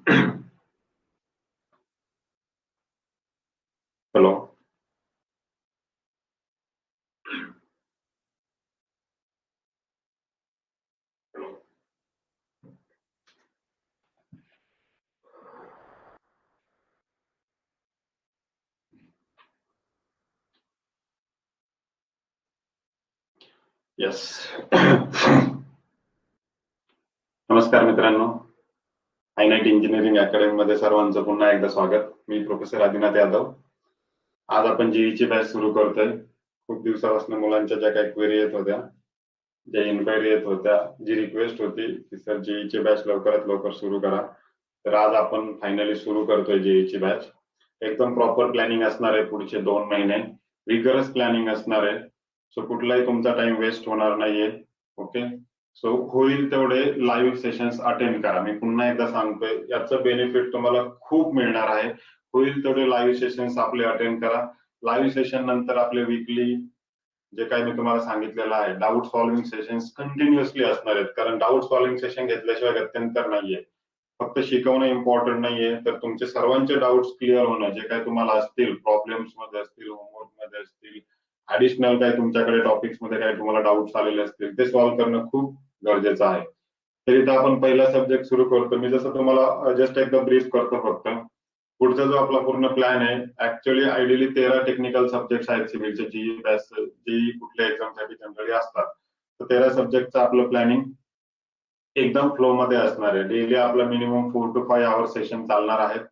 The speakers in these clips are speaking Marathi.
हॅलो. येस. नमस्कार मित्रांनो, हायनाईट इंजिनिअरिंग अकॅडमी मध्ये सर्वांचं पुन्हा एकदा स्वागत. मी प्रोफेसर आदिनाथ यादव. आज आपण जीईची बॅच सुरू करतोय. खूप दिवसापासून मुलांच्या ज्या काही क्वेरी येत होत्या, ज्या इन्क्वायरी येत होत्या, जी रिक्वेस्ट होती की सर जीईची बॅच लवकरात लवकर सुरू करा, तर आज आपण फायनली सुरू करतोय जीईची बॅच. एकदम प्रॉपर प्लॅनिंग असणार आहे. पुढचे 2 महिने रिगरस प्लॅनिंग असणार आहे. सो कुठलाही तुमचा टाइम वेस्ट होणार नाहीये. ओके. सो होईल तेवढे लाईव्ह सेशन्स अटेंड करा. मी पुन्हा एकदा सांगतोय, याचं बेनिफिट तुम्हाला खूप मिळणार आहे. होईल तेवढे लाईव्ह सेशन्स आपले अटेंड करा. लाईव्ह सेशन नंतर आपले वीकली जे काही मी तुम्हाला सांगितलेलं आहे, डाऊट सॉल्व्हिंग सेशन्स कंटिन्युअसली असणार आहेत. कारण डाऊट सॉल्व्हिंग सेशन घेतल्याशिवाय गत्यंतर नाहीये. फक्त शिकवणं इम्पॉर्टंट नाहीये, तर तुमचे सर्वांचे डाऊट्स क्लिअर होणं, जे काही तुम्हाला असतील, प्रॉब्लेम्स मध्ये असतील, होमवर्क मध्ये असतील, ऍडिशनल काही तुमच्याकडे टॉपिक्स मध्ये काही तुम्हाला डाऊट्स आलेले असतील, ते सॉल्व्ह करणं खूप गरजेचं आहे. तर इथं आपण पहिला सब्जेक्ट सुरू करतो. मी जसं तुम्हाला जस्ट एकदा ब्रीफ करतो फक्त. पुढचा जो आपला पूर्ण प्लॅन आहे, ऍक्च्युअली आयडियली 13 टेक्निकल सब्जेक्ट आहेत सिव्हिलचे, जी कुठल्या एक्झामसाठी जनरली असतात. तर 13 सब्जेक्टचं आपलं प्लॅनिंग एकदम फ्लो मध्ये असणार आहे. डेली आपला मिनिमम 4 to 5 आवर सेशन चालणार आहेत.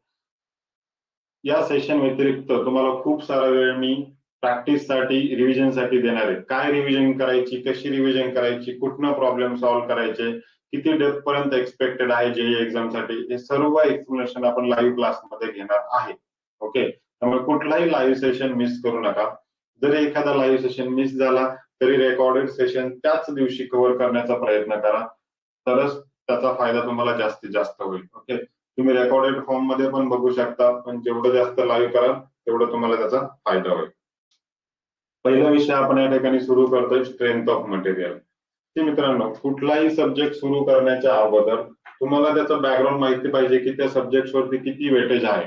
या सेशन व्यतिरिक्त तुम्हाला खूप सारा वेळ मी प्रॅक्टिससाठी, रिव्हिजनसाठी देणार आहे. काय रिव्हिजन करायची, कशी रिव्हिजन करायची, कुठनं प्रॉब्लेम सॉल्व्ह करायचे, किती डेप्थ पर्यंत एक्सपेक्टेड आहे जेई एक्झामसाठी, हे सर्व एक्सप्लेनेशन आपण लाईव्ह क्लासमध्ये घेणार आहे. ओके. त्यामुळे कुठलाही लाईव्ह सेशन मिस करू नका. जरी एखादा लाईव्ह सेशन मिस झाला तरी रेकॉर्डेड सेशन त्याच दिवशी कव्हर करण्याचा प्रयत्न करा, तरच त्याचा फायदा तुम्हाला जास्तीत जास्त होईल. ओके. तुम्ही रेकॉर्डेड फॉर्म मध्ये पण बघू शकता, पण जेवढं जास्त लाईव्ह कराल तेवढं तुम्हाला त्याचा फायदा होईल. पहिला विषय आपण या ठिकाणी सुरू करतोय, स्ट्रेंथ ऑफ मटेरियल. ते मित्रांनो, कुठलाही सब्जेक्ट सुरू करण्याच्या अगोदर तुम्हाला त्याचं बॅकग्राऊंड माहिती पाहिजे की त्या सब्जेक्ट वरती किती वेटेज आहे.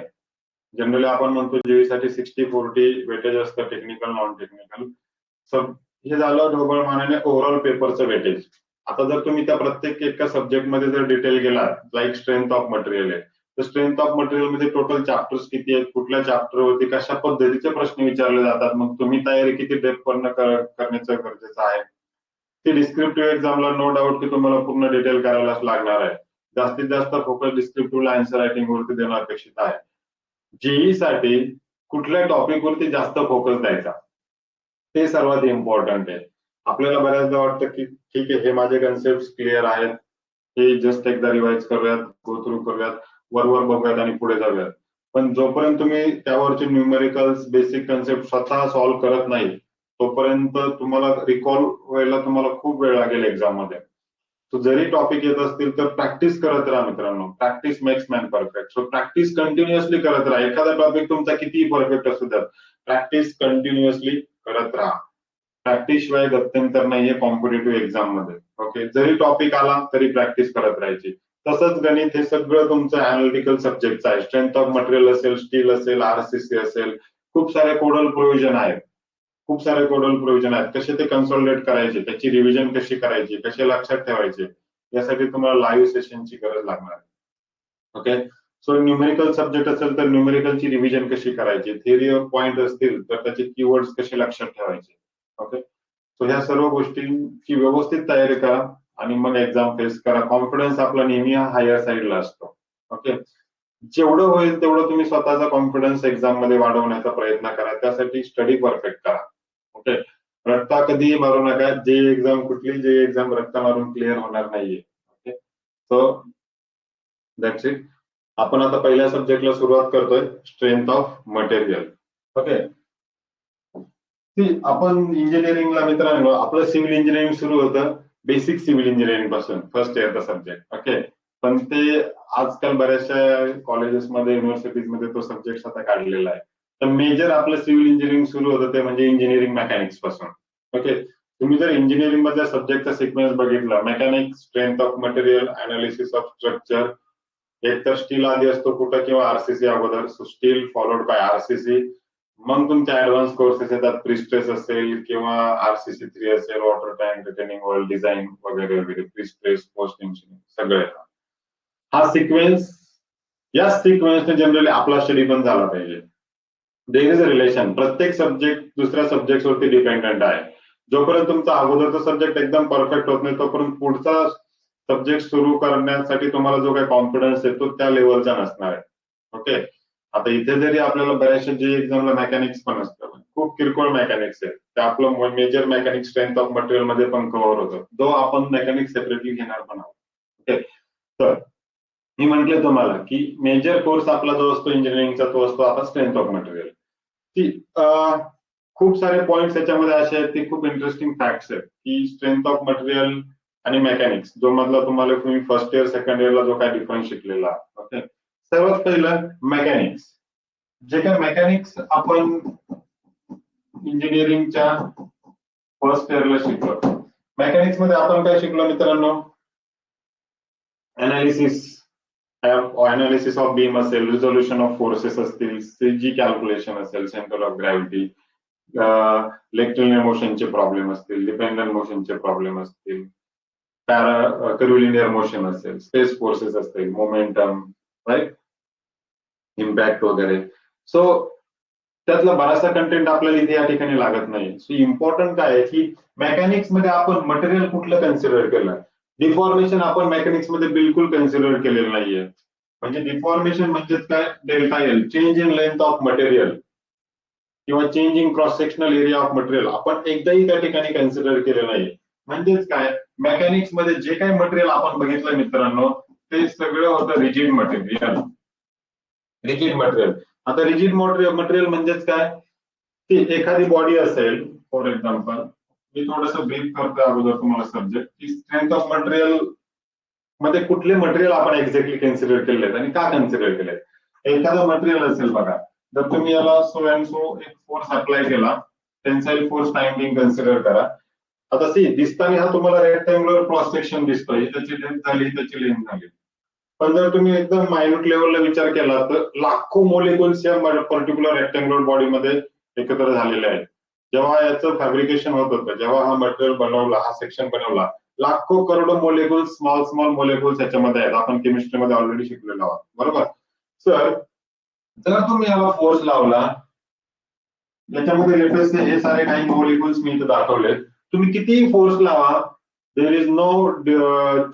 जनरली आपण म्हणतो जेई साठी 60-40 वेटेज असतं, टेक्निकल नॉन टेक्निकल. हे झालं ढोबळ मानाने ओव्हरऑल पेपरचं वेटेज. आता जर तुम्ही त्या प्रत्येक एका सब्जेक्ट मध्ये जर डिटेल गेलात, लाईक स्ट्रेंथ ऑफ मटेरियल आहे, तर स्ट्रेंथ ऑफ मटेरियल मध्ये टोटल चॅप्टर्स किती आहेत, कुठल्या चॅप्टरवरती कशा पद्धतीचे प्रश्न विचारले जातात, मग तुम्ही तयारी किती डेप्थ करण्याचं गरजेचं आहे. ते डिस्क्रिप्टिव्ह एक्झामला नो डाऊट की तुम्हाला पूर्ण डिटेल करायलाच लागणार आहे. जास्तीत जास्त फोकस डिस्क्रिप्टिव्हला आन्सर रायटिंग वरती देणं अपेक्षित आहे. जेई साठी कुठल्या टॉपिक वरती जास्त फोकस द्यायचा, ते सर्वात इम्पॉर्टंट आहे. आपल्याला बऱ्याचदा वाटतं की ठीक आहे, हे माझे कन्सेप्ट क्लिअर आहेत, हे जस्ट एकदा रिवाइज करूयात, गो थ्रू करूयात, वरवर बघूयात आणि पुढे जाऊयात. पण जोपर्यंत तुम्ही त्यावरचे न्यूमेरिकल्स, बेसिक कन्सेप्ट स्वतः सॉल्व्ह करत नाही, तोपर्यंत तुम्हाला रिकॉल व्हायला तुम्हाला खूप वेळ लागेल एक्झाम मध्ये. तो जरी टॉपिक येत असतील तर प्रॅक्टिस करत राहा मित्रांनो. Practice makes man perfect. So practice continuously करत राहा. एखादा टॉपिक तुमचा कितीही परफेक्ट असू द्या, प्रॅक्टिस कंटिन्युअसली करत राहा. प्रॅक्टिस शिवाय गत्यंतर नाहीये कॉम्पिटेटिव्ह एक्झाम मध्ये. ओके. जरी टॉपिक आला तरी प्रॅक्टिस करत राहायची. तसंच गणित हे सगळं तुमचं अनालिटिकल सब्जेक्ट आहे. स्ट्रेंथ ऑफ मटेरियल असेल, स्टील असेल, आरसीसी असेल, खूप सारे कोडल प्रोव्हिजन आहेत. कसे ते कन्सोलिडेट करायचे, त्याची रिव्हिजन कशी करायची, कसे लक्षात ठेवायचे, यासाठी तुम्हाला लाईव्ह सेशनची गरज लागणार आहे. ओके. सो न्यूमेरिकल सब्जेक्ट असेल तर न्यूमेरिकलची रिव्हिजन कशी करायची, थिअरी ऑफ पॉइंट असतील तर त्याचे कीवर्ड्स कसे लक्षात ठेवायचे. ओके. सो ह्या सर्व गोष्टींची व्यवस्थित तयारी करा आणि मग एक्झाम फेस करा. कॉन्फिडन्स आपला नेहमी हायर साईडला असतो. ओके. जेवढं होईल तेवढं तुम्ही स्वतःचा कॉन्फिडन्स एक्झाम मध्ये वाढवण्याचा प्रयत्न करा. त्यासाठी स्टडी परफेक्ट करा. ओके. रट्टा कधीही मारू नका. जे एक्झाम रट्टा मारून क्लिअर होणार नाहीये. ओके. So that's it. आपण आता पहिल्या सब्जेक्टला सुरुवात करतोय, स्ट्रेंथ ऑफ मटेरियल. ओके. आपण इंजिनिअरिंगला मित्रांनो, आपलं सिव्हिल इंजिनिअरिंग सुरू होतं बेसिक सिव्हिल इंजिनिअरिंग पासून, फर्स्ट इयरचा सब्जेक्ट. ओके. पण ते आजकाल बऱ्याचशा कॉलेजेसमध्ये, युनिव्हर्सिटीजमध्ये तो सब्जेक्ट आता काढलेला आहे. तर मेजर आपलं सिव्हिल इंजिनिअरिंग सुरू होतं ते म्हणजे इंजिनिअरिंग मेकॅनिक्स पासून. ओके. तुम्ही जर इंजिनिअरिंग मधल्या सब्जेक्टचा सिक्वेन्स बघितला, mechanics, strength of material, analysis of structure, एक तर स्टील आधी असतो कुठं किंवा आरसीसी अगोदर. So steel followed by RCC, मग तुमचे ऍडव्हान्स कोर्सेस येतात, प्रिस्ट्रेस असेल किंवा आरसीसी 3 असेल, water tank, retaining wall design वगैरे वगैरे, प्रिस्ट्रेस, पोस्ट इंजिनिअरिंग सगळे. हा सिक्वेन्स, या सिक्वेन्सने जनरली आपला स्टडी पण झाला पाहिजे. There is a relation. प्रत्येक सब्जेक्ट दुसऱ्या सब्जेक्ट वरती डिपेंडंट आहे. जोपर्यंत तुमचा अगोदरचा सब्जेक्ट एकदम परफेक्ट होत नाही तोपर्यंत पुढचा सब्जेक्ट सुरू करण्यासाठी तुम्हाला जो काही कॉन्फिडन्स येतो त्या लेवलचा नसणार आहे. ओके, आता इथे जरी आपल्याला बऱ्याचशा जे एक्झामला मेकॅनिक्स पण असतं, खूप किरकोळ मेकॅनिक्स आहे, ते आपलं major mechanics strength of material मध्ये पण कव्हर होतं, जो आपण मेकॅनिक्स सेपरेटली घेणार पण आहोत. ओके, तर मी म्हटलं तुम्हाला की मेजर कोर्स आपला जो असतो इंजिनिअरिंगचा तो असतो आता स्ट्रेंथ ऑफ मटेरियल. की खूप सारे पॉइंट्स याच्यामध्ये असे आहेत की खूप इंटरेस्टिंग फॅक्ट्स आहेत की स्ट्रेंथ ऑफ मटेरियल आणि मेकॅनिक्स जो मधला तुम्हाला तुम्ही फर्स्ट इयर सेकंड इयरला जो काय डिफरन्स शिकलेला. ओके, सर्वात पहिलं मेकॅनिक्स. जे काय मेकॅनिक्स आपण इंजिनिअरिंगच्या फर्स्ट इयरला शिकलो, मेकॅनिक्स मध्ये आपण काय शिकलो मित्रांनो? अनालिसिस ऑफ बीम असेल, रिझोल्युशन ऑफ फोर्सेस असतील, सीजी कॅल्क्युलेशन असेल, सेंटर ऑफ ग्रॅव्हिटी, इलेक्ट्रिकल मोशनचे प्रॉब्लेम असतील, डिपेंडंट मोशनचे प्रॉब्लेम असतील, कर्व्हिलिनियर मोशन असेल, स्पेस फोर्सेस असतील, मोमेंटम, राईट, इम्पॅक्ट वगैरे. सो त्यातला बराचसा कंटेंट आपल्याला इथे या ठिकाणी लागत नाही. सो इम्पॉर्टंट काय आहे की मेकॅनिक्स मध्ये आपण मटेरियल कुठलं कन्सिडर केलं? डिफॉर्मेशन आपण मेकॅनिक्स मध्ये बिलकुल कन्सिडर केलेलं नाहीये. म्हणजे डिफॉर्मेशन म्हणजेच काय? Delta L, change in length of material किंवा change in cross sectional area of material आपण एकदाही त्या ठिकाणी कन्सिडर केलं नाही. म्हणजेच काय, मेकॅनिक्स मध्ये जे काही मटेरियल आपण बघितलं मित्रांनो ते सगळं होतं रिजिड मटेरियल. Rigid material. आता रिजिड मटेरियल म्हणजेच काय की एखादी बॉडी असेल, फॉर एक्झाम्पल मी थोडंसं ब्रीफ करतो अगोदर तुम्हाला सब्जेक्ट की स्ट्रेंथ ऑफ मटेरियल मध्ये कुठले मटेरियल आपण एक्झॅक्टली कन्सिडर केलेत आणि का कन्सिडर केलेत. एखादं मटेरियल असेल बघा, जर तुम्ही याला सो अँड सो एक फोर्स अप्लाय केला, tensile force time being consider करा. आता सी दिसताना हा तुम्हाला रेक्टँग्युलर क्रॉस सेक्शन दिसतोय, त्याची लेंथ झाली, त्याची लेंथ झाली. पण जर तुम्ही एकदम मायन्यूट लेवलला विचार केला तर लाखो मोलिक्युल्स या पर्टिक्युलर रेक्टँग्युलर बॉडीमध्ये एकत्र झालेले आहेत. जेव्हा याचं फॅब्रिकेशन होत होतं, जेव्हा हा मटेरियल बनवला, हा सेक्शन बनवला, लाखो करोडो मोलिक्युल्स, स्मॉल स्मॉल मोलिक्युल्स याच्यामध्ये आहेत. आपण केमिस्ट्रीमध्ये ऑलरेडी शिकलेलो आहोत, बरोबर. सर जर तुम्ही याला फोर्स लावला, याच्यामध्ये लेटेस्ट हे सारे काही मोलिक्युल्स मी इथे दाखवलेत, तुम्ही कितीही फोर्स लावा, there is no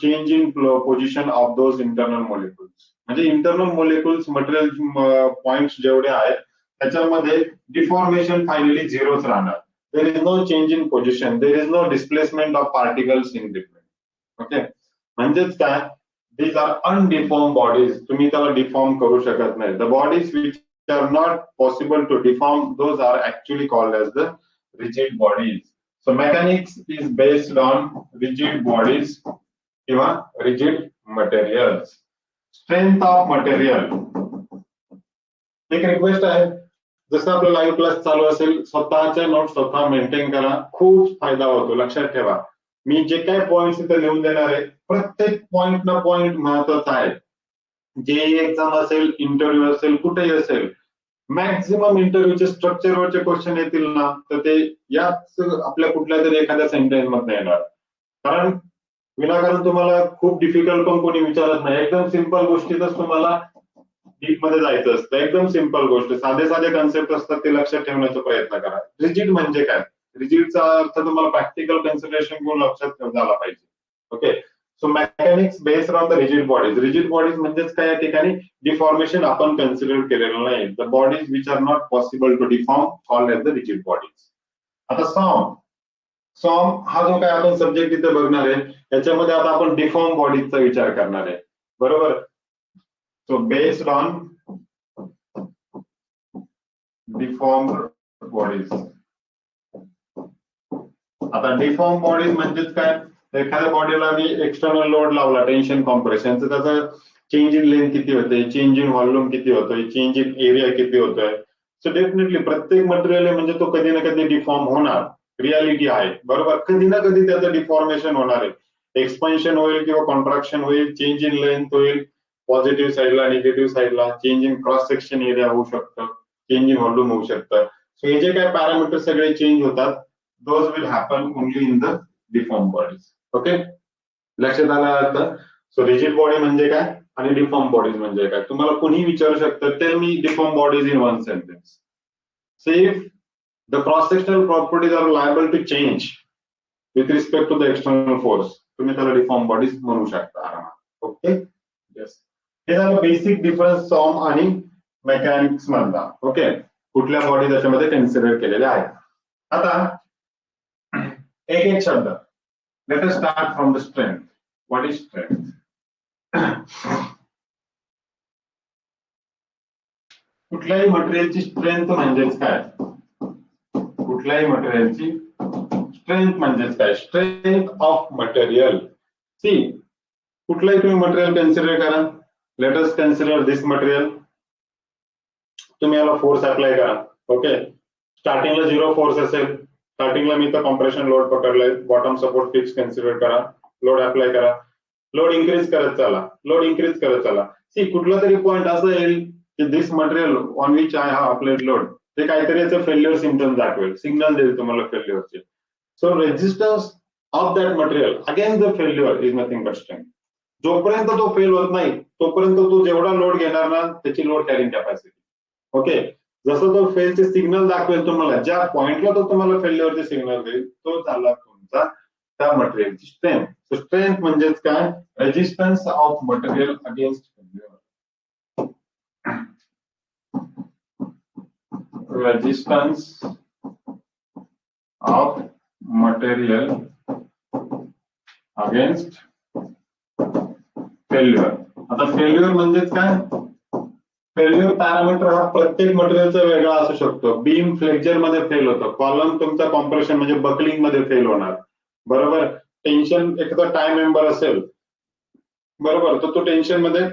change in position of those internal molecules. म्हणजे इंटरनल मोलिक्युल्स मटेरियल पॉइंट्स जेवढे आहेत त्याच्यामध्ये डिफॉर्मेशन फायनली झिरोच राहणार. There is no change in position, there is no displacement of particles in between. Okay, म्हणजेच काय, these are undeformed bodies. तुम्ही त्याला डिफॉर्म करू शकत नाही. The bodies which are not possible to deform, those are actually called as the rigid bodies. So mechanics is based on rigid bodies किंवा rigid materials. Strength of material. एक रिक्वेस्ट आहे, जसं आपलं लाईव्ह क्लास चालू असेल स्वतःचे नोट्स स्वतः मेंटेन करा, खूप फायदा होतो. लक्षात ठेवा, मी जे काही पॉइंट्स इथे लिहून देणार आहे प्रत्येक पॉइंट ना पॉइंट महत्वाचा आहे. जे एक्झाम असेल, इंटरव्ह्यू असेल, कुठेही असेल, मॅक्झिमम इंटरव्ह्यूचे स्ट्रक्चरवरचे क्वेश्चन येतील ना तर ते याच आपल्या कुठल्या तरी एखाद्या सेंटेन्स मध्ये येणार. कारण विनाकारण तुम्हाला खूप डिफिकल्ट पण कोणी विचारत नाही. एकदम सिंपल गोष्टीतच तुम्हाला डीप मध्ये जायचं असतं. एकदम सिंपल गोष्ट, साधे साधे कन्सेप्ट असतात ते लक्षात ठेवण्याचा प्रयत्न करा. रिजिड म्हणजे काय, रिजिडचा अर्थ तुम्हाला प्रॅक्टिकल कन्सिडरेशन घेऊन लक्षात झाला पाहिजे. Okay, so mechanics based on the rigid bodies. Rigid bodies म्हणजेच काय, या ठिकाणी डिफॉर्मेशन आपण कन्सिडर केलेलं नाही. The bodies which are not possible to deform called as the rigid bodies. आता सॉम हा जो काय आपण सब्जेक्ट इथे बघणार आहे याच्यामध्ये आता आपण डिफॉर्म बॉडीजचा विचार करणार आहे, बरोबर. So based on deformed bodies. आता डिफॉर्म बॉडीज म्हणजेच काय, एखाद्या बॉडीला मी एक्सटर्नल लोड लावला, टेन्शन कॉम्प्रेशन, तर त्याचं चेंज इन लेंथ किती होते, चेंज इन व्हॉल्यूम किती होतोय, चेंज इन एरिया किती होतोय. सो डेफिनेटली प्रत्येक मटेरियल आहे म्हणजे तो कधी ना कधी डिफॉर्म होणार, रियालिटी आहे, बरोबर. कधी ना कधी त्याचं डिफॉर्मेशन होणार आहे, एक्सपान्शन होईल किंवा कॉन्ट्रॅक्शन होईल, चेंज इन लेंथ होईल, पॉझिटिव्ह साईडला, निगेटिव्ह साईडला, change in cross section area होऊ शकतं, चेंज इन व्हॉल्यूम होऊ शकतं. सो हे जे काही पॅरामीटर सगळे चेंज होतात, those will happen only in the deform bodies. Okay, लक्षात आलं आता? सो रिजिड बॉडी म्हणजे काय आणि डिफॉर्म बॉडीज म्हणजे काय, तुम्हाला कोणी विचारू शकतं, tell me deform bodies in one sentence. So if the cross-sectional properties are liable to change with respect to the external force, तुम्ही त्याला डिफॉर्म बॉडीज म्हणू शकता आरामात. ओके, येस, हे झालं बेसिक डिफरन्स फॉर्म आणि मेकॅनिक्स मधला. ओके, कुठल्या बॉडी त्याच्यामध्ये कन्सिडर केलेल्या आहेत. आता एक एक शब्द, let us start from the strength. What is strength? कुठल्याही मटेरियलची स्ट्रेंथ म्हणजेच काय? कुठल्याही मटेरियलची स्ट्रेंथ म्हणजेच काय? Strength of material. सी, कुठलाही तुम्ही मटेरियल कन्सिडर करा. लेट अस कन्सिडर दिस मटेरियल. तुम्ही याला फोर्स अप्लाय करा. ओके, स्टार्टिंगला 0 फोर्स असेल, स्टार्टिंगला मी तर कॉम्प्रेशन लोड पकडलाय, बॉटम सपोर्ट फिक्स कन्सिडर करा, लोड अप्लाय करा, लोड इन्क्रीज करत चला, लोड इन्क्रीज करत चला. सी, कुठला तरी पॉइंट असं येईल की this material on which I have applied load, ते काहीतरी याचं फेल्युअर सिम्पटम दाखवेल, सिग्नल देईल तुम्हाला फेल्युअरचे. So resistance of that material against the failure is nothing but strength. जोपर्यंत तो फेल होत नाही तोपर्यंत तो जेवढा लोड घेणार ना त्याची लोड कॅरिंग कॅपॅसिटी. ओके, जसं तो फेलचे सिग्नल दाखवेल तुम्हाला, ज्या पॉइंटला तो तुम्हाला फेल्युअरचे सिग्नल देईल, तो झाला तुमचा त्या मटेरियलची स्ट्रेंथ. सो स्ट्रेंथ म्हणजेच काय? Resistance of material against failure. Resistance of material against failure. आता फेल्युअर म्हणजेच काय? फेल्युअर पॅरामीटर हा प्रत्येक मटेरियलचा वेगळा असू शकतो. बीम फ्लेक्चर मध्ये फेल होतं, कॉलम तुमचा कॉम्प्रेशन म्हणजे बकलिंग मध्ये फेल होणार, बरोबर. टेन्शन एखादा टाय मेंबर असेल, बरोबर, तर तो टेन्शन मध्ये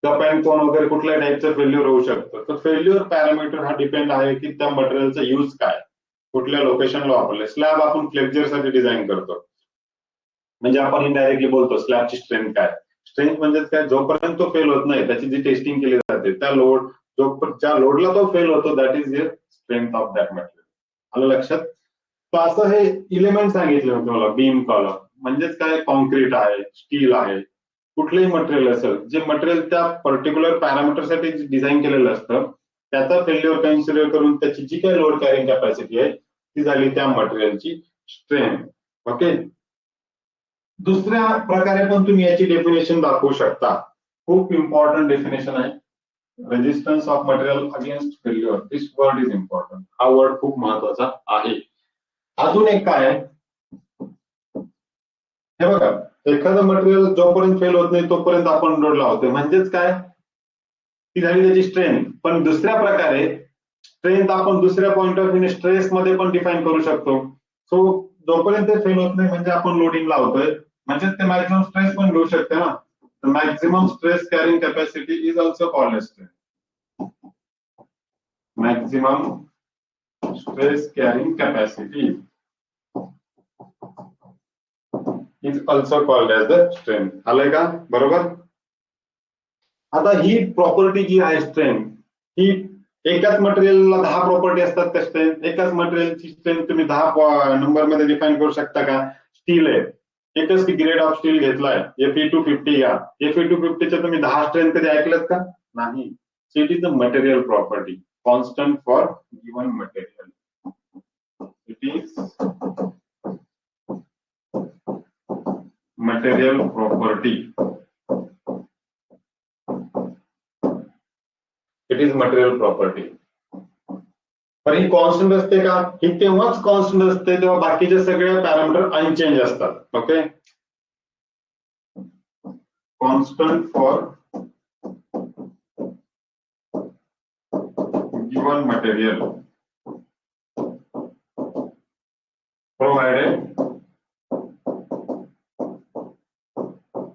कप अँड कोन वगैरे कुठल्याही टाईपचं फेल्युअर होऊ शकतं. तर फेल्युअर पॅरामीटर हा डिपेंड आहे की त्या मटेरियलचा यूज काय, कुठल्या लोकेशनला वापरले. स्लॅब आपण फ्लेक्चरसाठी डिझाईन करतो, म्हणजे आपण इनडायरेक्टली बोलतो स्लॅबची स्ट्रेंथ काय. स्ट्रेंथ म्हणजे काय? जोपर्यंत तो फेल होत नाही त्याची जी टेस्टिंग केली जाते, त्या लोड ज्या लोडला तो फेल होतो that is the strength of that material. आलं लक्षात? तर असं हे इलिमेंट सांगितलं तुम्हाला. बीम कॉलम म्हणजेच काय? कॉन्क्रीट आहे, स्टील आहे, कुठलंही मटेरियल असेल, जे मटेरियल त्या पर्टिक्युलर पॅरामीटरसाठी डिझाईन केलेलं असतं, त्याचा फेल्युअर कन्सिडर करून त्याची जी काही लोड कॅरिंग कॅपॅसिटी आहे ती झाली त्या मटेरियलची स्ट्रेंथ. ओके, दुसऱ्या प्रकारे पण तुम्ही याची डेफिनेशन दाखवू शकता. खूप इम्पॉर्टंट डेफिनेशन आहे, resistance of material against failure. This word is important. हा वर्ड खूप महत्वाचा आहे. अजून एक काय आहे हे बघा, एखादं मटेरियल जोपर्यंत फेल होत नाही तोपर्यंत आपण लोड लावतो, म्हणजेच काय? ती झाली त्याची स्ट्रेंथ. पण दुसऱ्या प्रकारे स्ट्रेंथ आपण दुसऱ्या पॉइंट ऑफ व्ह्यू स्ट्रेस मध्ये पण डिफाईन करू शकतो. सो जोपर्यंत फेल होत नाही म्हणजे आपण लोडिंग लावतोय, म्हणजेच ते मॅक्सिमम स्ट्रेस पण घेऊ शकते ना. Maximum stress carrying capacity is also called as strength. Maximum stress carrying capacity is also called as the strength. आलंय का? बरोबर. आता ही प्रॉपर्टी जी आहे स्ट्रेंथ, ही एकाच मटेरियलला 10 प्रॉपर्टी असतात का स्ट्रेंथ? एकाच मटेरियलची स्ट्रेंथ तुम्ही 10 नंबर मध्ये डिफाईन करू शकता का? स्टील आहे, एकच ग्रेड ऑफ स्टील घेतलाय, Fe250 घ्या, Fe250 च्या तुम्ही 10 स्ट्रेंथ कधी ऐकलत का? नाही. So it is the material property, constant for given material. It is material property. It is material property. पण ही कॉन्स्टंट असते का? ही तेव्हाच कॉन्स्टंट असते तेव्हा बाकीचे सगळे पॅरामीटर अनचेंज असतात. Okay, constant for given material provided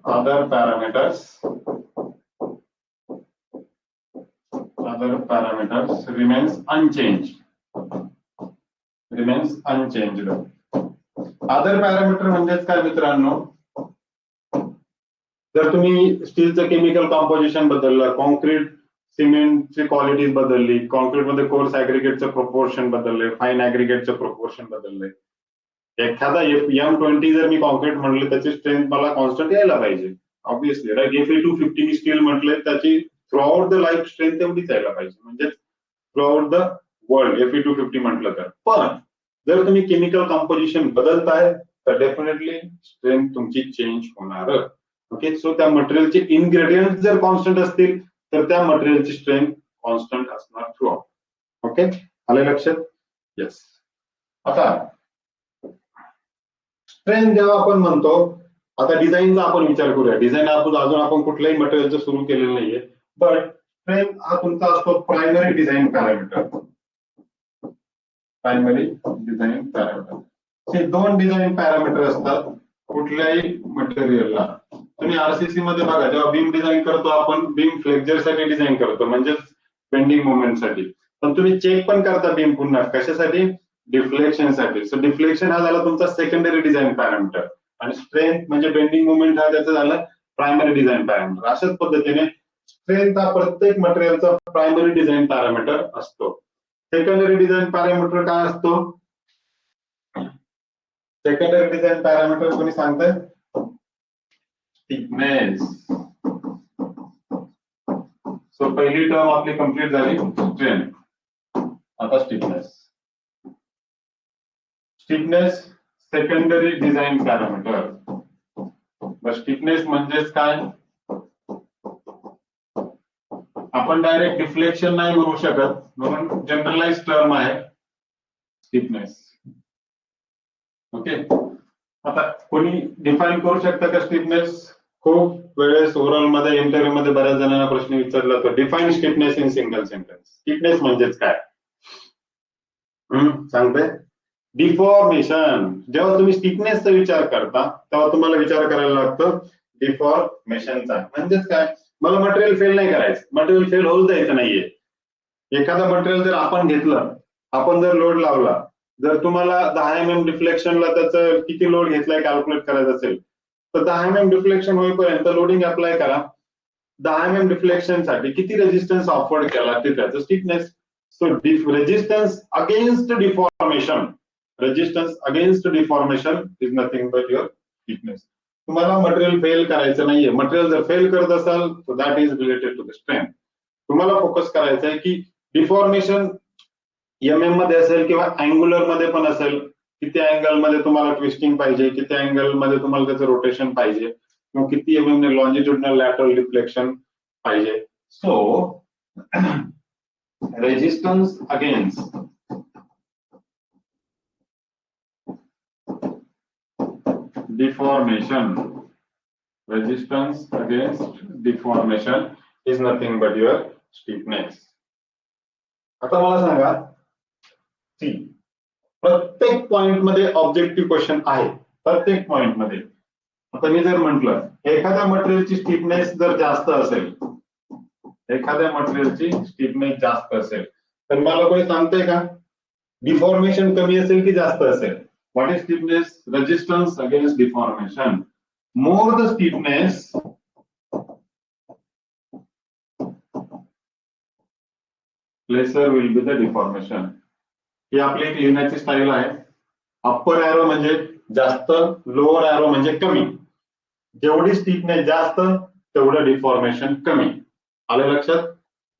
other parameters remains unchanged. Other parameter म्हणजेच काय मित्रांनो? जर तुम्ही स्टीलचं केमिकल कॉम्पोजिशन बदललं, कॉन्क्रीट सिमेंटची क्वालिटी बदलली, कॉन्क्रीटमध्ये कोर्स ऍग्रिगेटचं प्रोपोर्शन बदलले, फाईन ऍग्रिगेटचं प्रोपोर्शन बदललंय, एखादा M20 जर मी कॉन्क्रीट म्हटलं त्याची स्ट्रेंथ मला कॉन्स्टंट यायला पाहिजे ऑब्विसली, राईट. Fe250 मी स्टील म्हटलंय त्याची थ्रूआउट द लाईफ स्ट्रेंथ तेवढीच यायला पाहिजे, म्हणजे थ्रूआउट द वर्ल्ड Fe250 म्हटलं तर. पण जर तुम्ही केमिकल कॉम्पोजिशन बदलताय तर डेफिनेटली स्ट्रेंथ तुमची चेंज होणार. ओके, सो त्या मटेरियलचे इन्ग्रेडियंट जर कॉन्स्टंट असतील तर त्या मटेरियलची स्ट्रेंथ कॉन्स्टंट असणार थ्रूआउट. ओके, आले लक्षात? येस. आता स्ट्रेंथ जेव्हा आपण म्हणतो, आता डिझाईनचा आपण विचार करूया. डिझाईन अजून आपण कुठल्याही मटेरियलचं सुरू केलेलं नाहीये, बट स्ट्रेंथ हा तुमचा असतो primary design parameter. Primary design parameter हे दोन डिझाईन पॅरामीटर असतात कुठल्याही मटेरियलला. तुम्ही आरसीसी मध्ये बघा, जेव्हा बीम डिझाईन करतो आपण, बीम फ्लेक्झर साठी डिझाईन करतो, म्हणजेच बेंडिंग मुवमेंट साठी. पण तुम्ही चेक पण करता बीम पुन्हा कशासाठी? डिफ्लेक्शन साठी. सो डिफ्लेक्शन हा झाला तुमचा सेकंडरी डिझाईन पॅरामीटर, आणि स्ट्रेंथ म्हणजे बेंडिंग मुवमेंट हा त्याचा झाला प्रायमरी डिझाईन पॅरामीटर. अशाच पद्धतीने स्ट्रेंथ हा प्रत्येक मटेरियलचा प्रायमरी डिझाईन पॅरामीटर असतो. सेकंडरी डिझाईन पॅरामीटर काय असतो? सेकंडरी डिझाईन पॅरामीटर कोणी सांगताय? थिकनेस. सो पहिली टर्म आपली कंप्लीट झाली स्ट्रेंथ. आता stiffness. Stiffness secondary design parameter. Stiffness म्हणजेच काय? आपण डायरेक्ट डिफ्लेक्शन नाही म्हणू शकत, म्हणून जनरलाइज टर्म आहे स्टिफनेस. ओके, आता कोणी डिफाईन करू शकतं का स्टिफनेस? खूप वेळेस ओरल मध्ये, इंटरव्ह्यू मध्ये बऱ्याच जणांना प्रश्न विचारला तर define stiffness in single sentence. Stiffness म्हणजेच काय सांगते? डिफॉर्मेशन. जेव्हा तुम्ही स्टिफनेसचा विचार करता तेव्हा तुम्हाला विचार करायला लागतं डिफॉर्मेशनचा. म्हणजेच काय? मला मटेरियल फेल नाही करायचं, मटेरियल फेल होऊ द्यायचं नाहीये. एखादं मटेरियल जर आपण घेतलं, आपण जर लोड लावला, जर तुम्हाला 10 mm डिफ्लेक्शनला त्याचं किती लोड घेतलाय कॅल्क्युलेट करायचं असेल तर 10 mm डिफ्लेक्शन होईपर्यंत लोडिंग अप्लाय करा. 10 mm डिफ्लेक्शन साठी किती रेजिस्टन्स ऑफर्ड केला ते त्याचं stiffness. So resistance against deformation, resistance against deformation is nothing but your stiffness. तुम्हाला मटेरियल फेल करायचं नाहीये. मटेरियल जर फेल करत असाल तर that is related to the strength. तुम्हाला फोकस करायचं आहे की डिफॉर्मेशन MM मध्ये असेल किंवा अँग्युलर मध्ये पण असेल, किती अँगल मध्ये तुम्हाला ट्विस्टिंग पाहिजे, किती अँगल मध्ये तुम्हाला त्याचं रोटेशन पाहिजे, किंवा किती MM ने लॉन्जिट्युडनल लॅटरल डिफ्लेक्शन पाहिजे. So resistance against deformation, resistance against deformation is nothing but your stiffness. आता मला सांगा, प्रत्येक पॉइंट मध्ये ऑब्जेक्टिव्ह क्वेश्चन आहे, प्रत्येक पॉइंट मध्ये. आता मी जर म्हटलं एखाद्या मटेरियलची स्टिफनेस जर जास्त असेल, एखाद्या मटेरियलची स्टिफनेस जास्त असेल तर मला कोणी सांगतंय का डिफॉर्मेशन कमी असेल की जास्त असेल? What is stiffness? Resistance against deformation. More the stiffness, lesser will be the deformation. ही आपली एक लिहिण्याची स्टाईल आहे. अप्पर एरो म्हणजे जास्त, लोअर एरो म्हणजे कमी. जेवढी स्टिफनेस जास्त तेवढं डिफॉर्मेशन कमी. आलं लक्षात?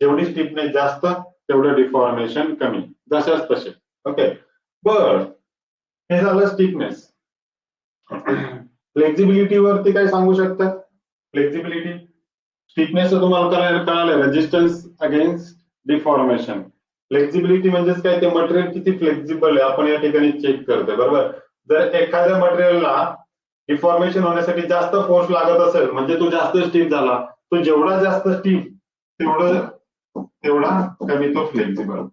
जेवढी स्टिफनेस जास्त तेवढं डिफॉर्मेशन कमी, जशाच तसे. ओके, बर हे झालं स्टिफनेस. फ्लेक्झिबिलिटी वरती काय सांगू शकता? फ्लेक्झिबिलिटी स्टिफनेस तुम्हाला कळालं, रेजिस्टन्स अगेन्स्ट डिफॉर्मेशन. फ्लेक्झिबिलिटी म्हणजेच काय? ते मटेरियल किती फ्लेक्झिबल आहे आपण या ठिकाणी चेक करतोय, बरोबर. जर एखाद्या मटेरियलला डिफॉर्मेशन होण्यासाठी जास्त फोर्स लागत असेल म्हणजे तो जास्त स्टिफ झाला, तो जेवढा जास्त स्टिफ तेवढा कमी तो फ्लेक्झिबल.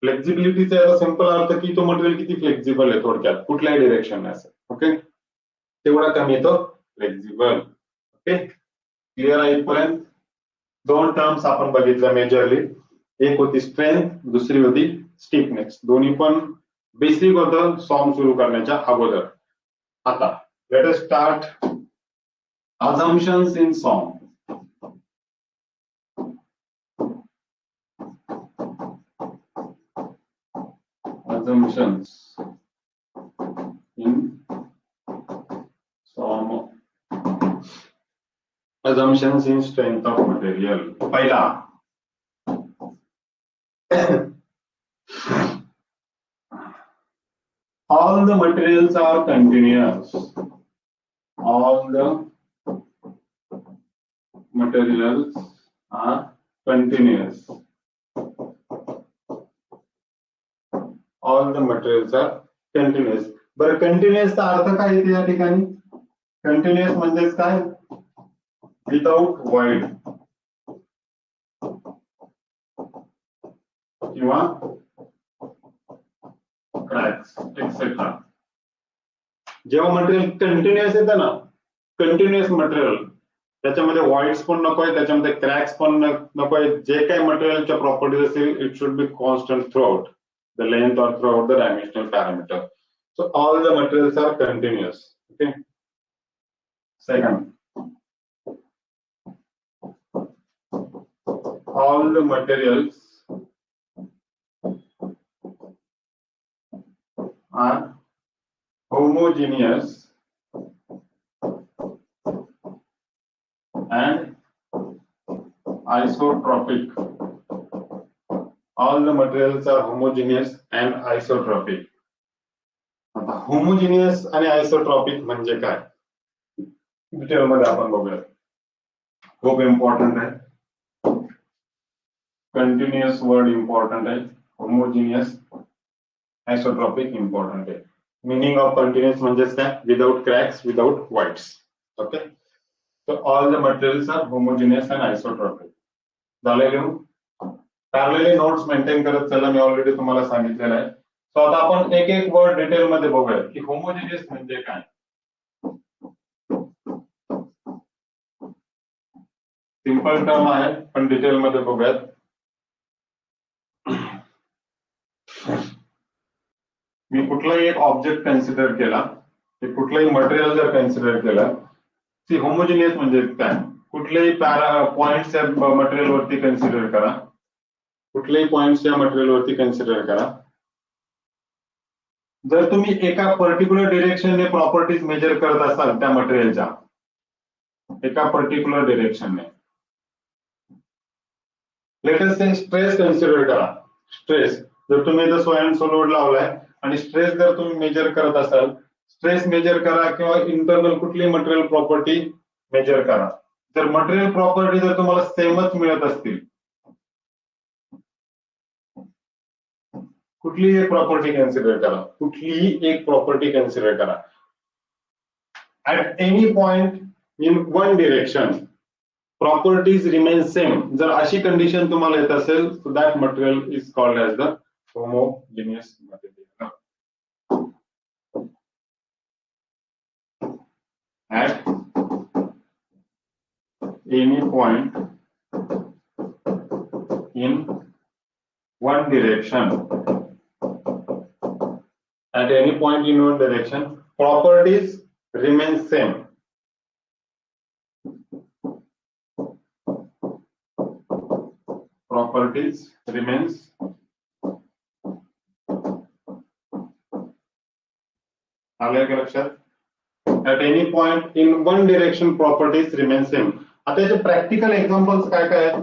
फ्लेक्झिबिलिटीचा याचा सिंपल अर्थ की तो मटेरियल किती फ्लेक्झिबल आहे, थोडक्यात कुठल्याही डिरेक्शन असेल. ओके, तेवढा कमी तो फ्लेक्झिबल. ओके, क्लिअर आहे इथपर्यंत? दोन टर्म्स आपण बघितल्या मेजरली. एक होती स्ट्रेंथ, दुसरी होती स्टिफनेस. दोन्ही पण बेसिक होतं सॉन्ग सुरू करण्याच्या अगोदर. आता Let us start assumptions in song. Assumptions in song. Assumptions in strength of material. पहिला, all the materials are continuous. All the materials are continuous. All the materials are continuous. बरं, continuous चा अर्थ काय येते या ठिकाणी? Continuous म्हणजेच काय? Without void किंवा cracks etc. जेव्हा मटेरियल कंटिन्युअस येतं ना, कंटिन्युअस मटेरियल, त्याच्यामध्ये व्हॉइड्स पण नकोय, त्याच्यामध्ये क्रॅक्स पण नकोय. जे काही मटेरियलच्या प्रॉपर्टीज असतील, it should be constant through out the length or throughout the dimensional parameter. So all the materials are continuous. Okay. Second, all the materials are homogeneous and isotropic. All the materials are homogeneous and isotropic. आता homogeneous आणि isotropic म्हणजे काय? डिटेल मध्ये आपण बघूया. खूप इम्पॉर्टंट आहे. कंटिन्युअस वर्ड इम्पॉर्टंट आहे. होमोजिनियस, आयसोट्रॉपिक इम्पॉर्टंट आहे. मीनिंग ऑफ कंटिन्युअस म्हणजेच काय? Without cracks, without voids. Okay. So all the materials are homogeneous and isotropic. झाले लिहून? पॅरलली नोट्स मेंटेन करत चला, मी ऑलरेडी तुम्हाला सांगितलेलं आहे. सो आता आपण एक एक वर्ड डिटेल मध्ये बघूया की होमोजिनियस म्हणजे काय. सिंपल टर्म आहे पण डिटेल मध्ये बघूयात. मी कुठलाही एक ऑब्जेक्ट कन्सिडर केला, कुठलाही मटेरियल जर कन्सिडर केलं, ती होमोजिनियस म्हणजे काय? कुठलेही पॉइंट्स या मटेरियल वरती कन्सिडर करा, कुठलेही पॉइंट्स या मटेरियल वरती कन्सिडर करा. जर तुम्ही एका पर्टिक्युलर डिरेक्शनने प्रॉपर्टीज मेजर करत असाल त्या मटेरियलच्या, एका पर्टिक्युलर डिरेक्शनने, लेट अस से स्ट्रेस कन्सिडर करा. स्ट्रेस जर तुम्ही इथं 100 and 100 लोड लावलाय आणि स्ट्रेस जर तुम्ही मेजर करत असाल, स्ट्रेस मेजर करा किंवा इंटरनल कुठली मटेरियल प्रॉपर्टी मेजर करा. जर मटेरियल प्रॉपर्टी जर तुम्हाला सेमच मिळत असतील, कुठलीही एक प्रॉपर्टी कन्सिडर करा, कुठलीही एक प्रॉपर्टी कन्सिडर करा. At any point in one direction properties remain same. जर अशी कंडिशन तुम्हाला येत असेल, so that material is called as the homogeneous material. At any point in one direction, at any point in one direction, properties remain same. Properties remains आले का लक्षात? At any point in one direction, properties remain same. आता याचे प्रॅक्टिकल एक्झाम्पल्स काय काय आहेत?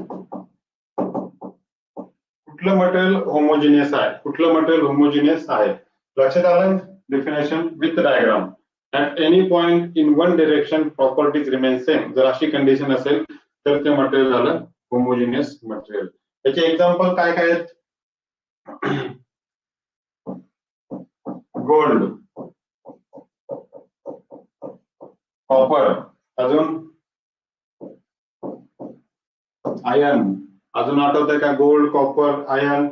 कुठलं मटेरियल होमोजिनियस आहे, कुठलं मटेरियल होमोजिनियस आहे? लक्षात आलं? Definition with diagram. At any point in one direction properties remain same. जर अशी कंडिशन असेल तर ते मटेरियल झालं होमोजिनियस मटेरियल. त्याचे एक्झाम्पल काय काय आहेत? गोल्ड, कॉपर, अजून आयर्न. अजून आठवतंय का? गोल्ड, कॉपर, आयर्न,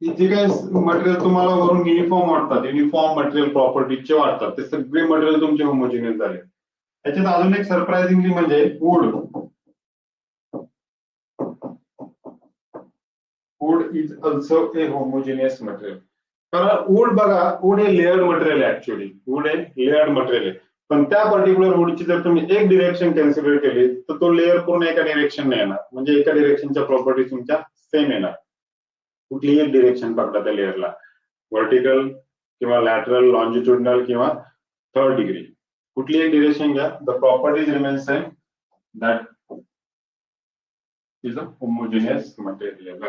जे काही मटेरियल तुम्हाला वरून युनिफॉर्म वाटतात, युनिफॉर्म मटेरियल प्रॉपर्टीचे वाटतात, ते सगळे मटेरियल तुमचे होमोजिनियस झाले. याच्यात अजून एक सरप्राइझिंगली म्हणजे wood. Wood is also a homogeneous material. कारण वूड बघा, वूड हे लेअर्ड मटेरियल आहे. ऍक्च्युअली वूड हे लेअर्ड मटेरियल आहे. पण त्या पर्टिक्युलर वूडची जर तुम्ही एक डिरेक्शन कन्सिडर केली तर तो लेअर पूर्ण एका डिरेक्शन येणार, म्हणजे एका डिरेक्शनच्या प्रॉपर्टी तुमच्या सेम येणार. कुठलीही एक डिरेक्शन पकडा त्या लेअरला, व्हर्टिकल किंवा लॅटरल, लॉन्जिट्युडनल किंवा थर्ड डिग्री, कुठली एक डिरेक्शन घ्या, the properties remain same, that is a homogeneous material.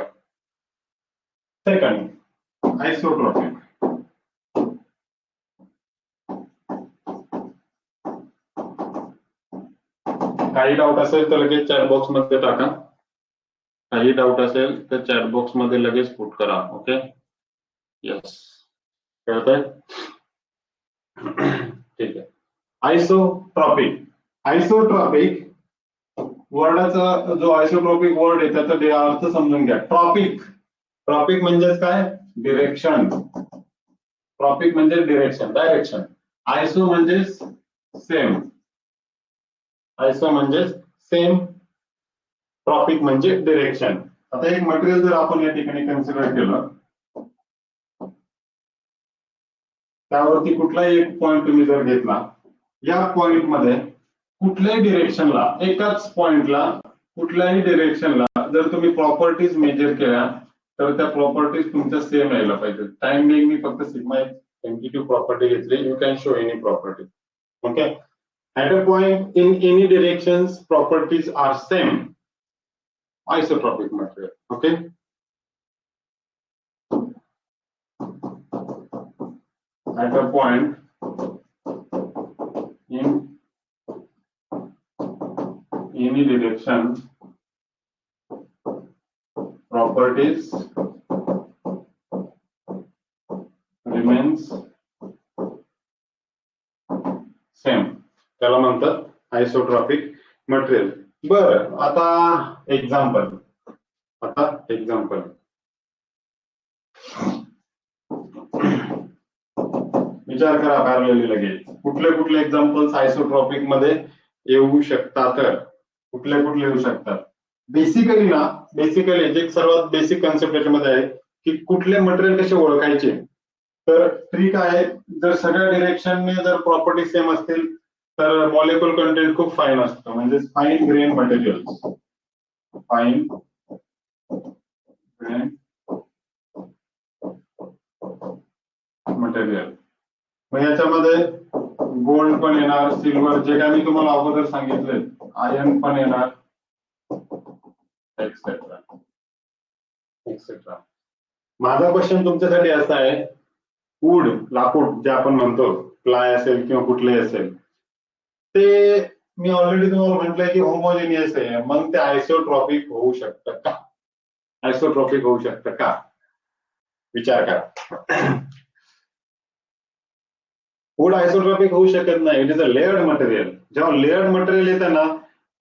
Second, isotropic. काही डाऊट असेल तर लगेच चॅट बॉक्स मध्ये टाका, काही डाऊट असेल तर चॅट बॉक्स मध्ये लगेच पुट करा. ओके, यस, कळतंय? ठीक आहे. आयसोट्रॉपिक. आयसोट्रॉपिक वर्डाचा जो आयसोट्रॉपिक वर्ड आहे त्याचा अर्थ समजून घ्या. ट्रॉपिक, ट्रॉपिक म्हणजेच काय? डिरेक्शन. ट्रॉपिक म्हणजे डिरेक्शन, डायरेक्शन. आयसो म्हणजे सेम, आयसो म्हणजे सेम, ट्रॉपिक म्हणजे डिरेक्शन. आता एक मटेरियल जर आपण या ठिकाणी कन्सिडर केलं, त्यावरती कुठलाही एक पॉइंट तुम्ही जर घेतला, या पॉइंट मध्ये कुठल्याही डिरेक्शनला, एकाच पॉइंटला कुठल्याही डिरेक्शनला जर तुम्ही प्रॉपर्टीज मेजर केल्या तर त्या प्रॉपर्टीज तुमच्या सेम यायला पाहिजे. टाइम बिंग मी फक्त सिग्मा एमटीट्यू प्रॉपर्टी घेतली, you can show any property. Okay, at a point in any directions properties are same, isotropic material. Okay, at a point in any direction properties remains same, त्याला म्हणतात आयसोट्रॉपिक मटेरियल. बरं, आता एक्झाम्पल, विचार करा पॅरलली लगेच कुठले कुठले एक्झाम्पल्स आयसोट्रॉपिक मध्ये येऊ शकतात, कुठले कुठले येऊ शकतात. बेसिकली ना, बेसिकली जे सर्वात बेसिक कन्सेप्ट याच्यामध्ये आहे की कुठले मटेरियल कसे ओळखायचे. तर ट्रिक आहे, जर सगळ्या डिरेक्शनने जर प्रॉपर्टी सेम असतील तर मॉलिक्युल कंटेंट खूप फाईन असतं, म्हणजे fine grain material, fine grain material. मग याच्यामध्ये गोल्ड पण येणार, सिल्वर, जे काही मी तुम्हाला अगोदर सांगितले, आयर्न पण येणार, एक्सेट्रा एक्सेट्रा. माझा क्वेश्चन तुमच्यासाठी असा आहे, वूड, लाकूड जे आपण म्हणतो, प्लाय असेल किंवा कुठलेही असेल, ते मी ऑलरेडी तुम्हाला म्हटलंय की होमोजेनियस आहे, मग ते आयसोट्रॉपिक होऊ शकतं का? आयसोट्रॉपिक होऊ शकतं का? विचार करा. वूड आयसोट्रॉपिक होऊ शकत नाही, it is a layered material. जेव्हा लेअर्ड मटेरियल येतं ना,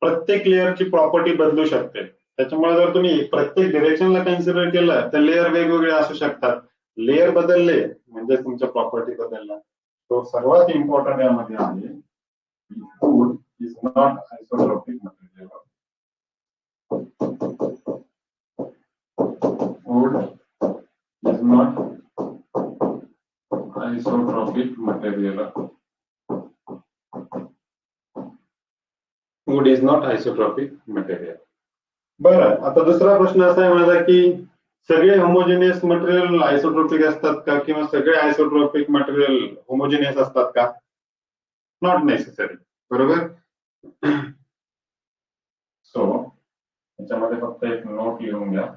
प्रत्येक लेअरची प्रॉपर्टी बदलू शकते. त्याच्यामुळे जर तुम्ही प्रत्येक डिरेक्शनला कन्सिडर केलं तर लेअर वेगवेगळे असू शकतात. लेअर बदलले म्हणजे तुमच्या प्रॉपर्टी बदलल्या. तो सर्वात इम्पॉर्टंट यामध्ये आहे, wood is not isotropic material. Wood is not isotropic material. Wood is not isotropic material. बरं, आता दुसरा प्रश्न असा आहे माझा की सगळे होमोजेनियस मटेरियल आयसोट्रॉपिक असतात का, किंवा सगळे आयसोट्रॉपिक मटेरियल होमोजेनियस असतात का? नॉट नेसेसरी, बरोबर. सो याच्यामध्ये फक्त एक नोट लिहून घ्या.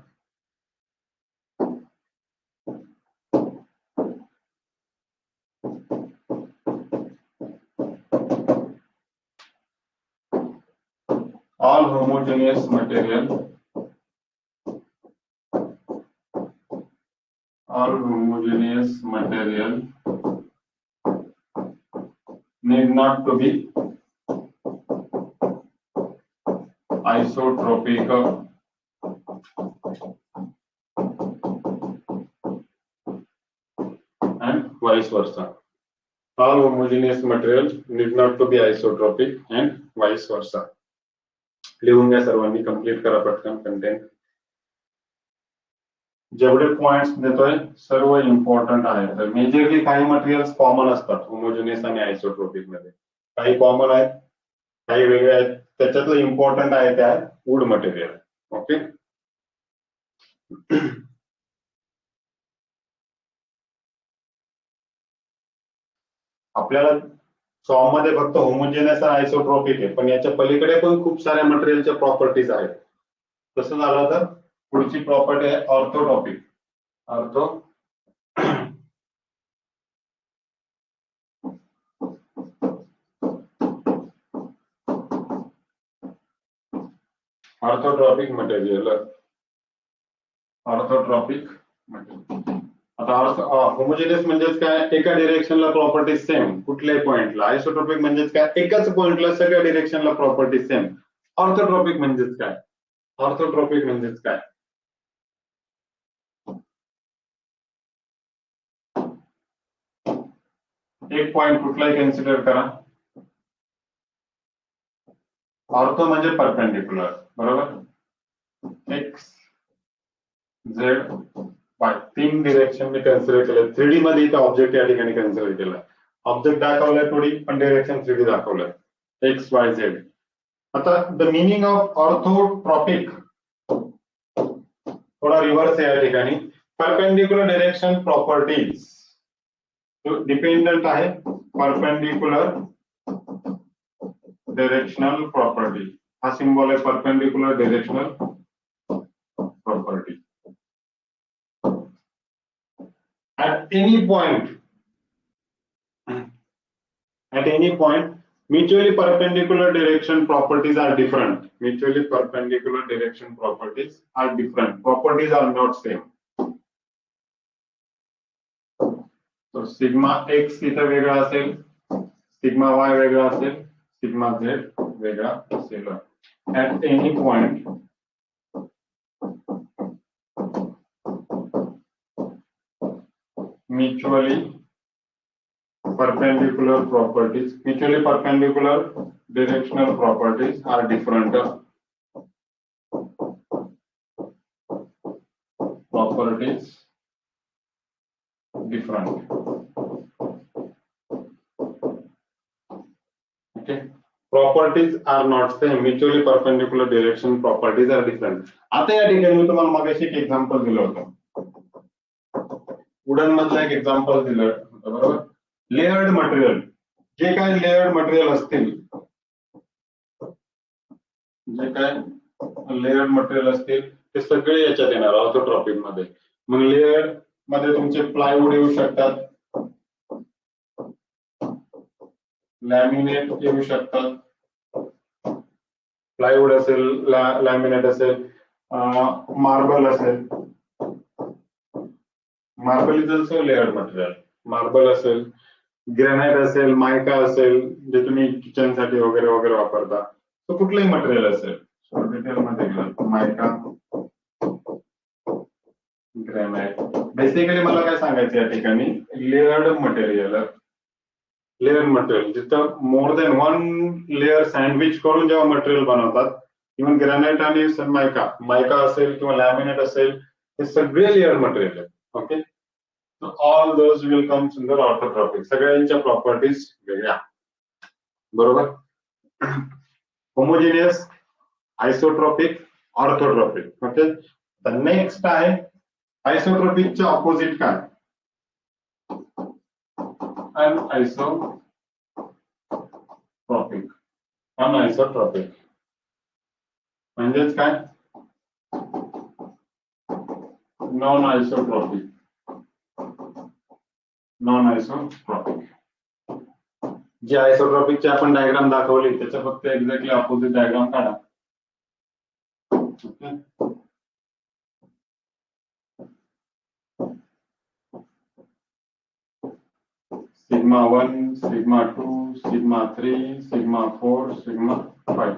all homogeneous material need not to be isotropic and vice versa. All homogeneous materials need not to be isotropic and vice versa. लिहून घ्या सर्वांनी, कंप्लीट करा पटकन कंटेंट. जेवढे पॉइंट्स देतोय सर्व इम्पॉर्टंट आहेत. तर मेजरली काही मटेरियल्स कॉमन असतात होमोजेनियस आणि आयसोट्रॉपिक मध्ये. काही कॉमन आहेत, काही वेगळे आहेत. त्याच्यातलं इम्पॉर्टंट आहे ते आहे वूड मटेरियल. ओके. आपल्याला सॉम मध्ये फक्त होमोजेनियस आणि आयसोट्रॉपिक आहे, पण याच्या पलीकडे पण खूप साऱ्या मटेरियलच्या प्रॉपर्टीज आहेत. कसं झालं तर पुढची प्रॉपर्टी आहे orthotropic. Ortho orthotropic material. Orthotropic material. आता होमोजेनियस म्हणजेच काय, एका डिरेक्शनला प्रॉपर्टीज सेम कुठल्याही पॉइंटला. आयसोट्रॉपिक म्हणजेच काय, एकाच पॉइंटला सगळ्या डिरेक्शनला प्रॉपर्टीज सेम. ऑर्थोट्रॉपिक म्हणजेच काय, ऑर्थोट्रॉपिक म्हणजेच काय, एक पॉइंट कुठलाही कन्सिडर करा. ऑर्थो म्हणजे परपेंडिक्युलर, बरोबर. एक्स झेड वाय तीन डिरेक्शन मी कन्सिडर केलं. 3D मध्ये इथे ऑब्जेक्ट या ठिकाणी कन्सिडर केलं. ऑब्जेक्ट दाखवलाय थोडी, पण डिरेक्शन 3D दाखवलंय, एक्स वाय झेड. आता द मिनिंग ऑफ ऑर्थोट्रॉपिक थोडा रिव्हर्स आहे या ठिकाणी. परपेंडिक्युलर डिरेक्शन प्रॉपर्टीज डिपेंडंट आहे परपेंडिक्युलर डिरेक्शनल प्रॉपर्टी. हा सिंबल आहे perpendicular directional property. At any point, mutually perpendicular direction properties are different. Mutually perpendicular direction properties are different. Properties are not same. So sigma x इथे वेगळा असेल, sigma y वेगळा असेल, sigma z वेगळा असेल. At any point, mutually perpendicular directional properties are different. Properties different. Okay. Properties are not same. Mutually perpendicular direction properties are different. आता या ठिकाणी मी तुम्हाला मागाशी एक एक्झाम्पल दिलं होतं. वुडन मधलं एक एक्झाम्पल दिलं होतं, बरोबर. लेयर्ड मटेरियल, जे काय लेयर्ड मटेरियल असतील, जे काय लेयर्ड मटेरियल असतील ते सगळे याच्यात येणार ऑर्थोट्रॉपिक मध्ये. मग लेयर मध्ये तुमचे प्लायवूड येऊ शकतात, लॅमिनेट येऊ शकतात, प्लायवूड असेल, लॅमिनेट असेल, मार्बल असेल. Marble is also layered material. Marble असेल, ग्रेनाइट असेल, मायका असेल, जे तुम्ही किचन साठी वगैरे वगैरे वापरता. तो कुठलंही मटेरियल असेल, डिटेल मध्ये गेलं, मायका, ग्रेनाइट. बेसिकली मला काय सांगायचं या ठिकाणी, लेयर्ड मटेरियल जिथं more than one layer sandwich करून जेव्हा मटेरियल बनवतात, इव्हन ग्रेनाइट आणि मायका असेल किंवा लॅमिनेट असेल, हे सगळे लेअर मटेरियल आहेत. Okay. All those will comes in the orthotropic. सगळ्यांच्या प्रॉपर्टीज वेगळ्या, बरोबर. Homogeneous, isotropic, orthotropic. Okay. The next आहे आयसोट्रॉपिकच्या ऑपोजिट काय, अनआयसोट्रॉपिक. अनआयसोट्रॉपिक म्हणजेच काय, नॉन आयसोट्रॉपिक. नॉन आयसोट्रॉपिक जे आयसोट्रॉपिकची आपण डायग्राम दाखवली त्याच्या फक्त एक्झॅक्टली ऑपोजिट डायग्राम काढा. Sigma 1, sigma 2, sigma 3, sigma 4, sigma 5.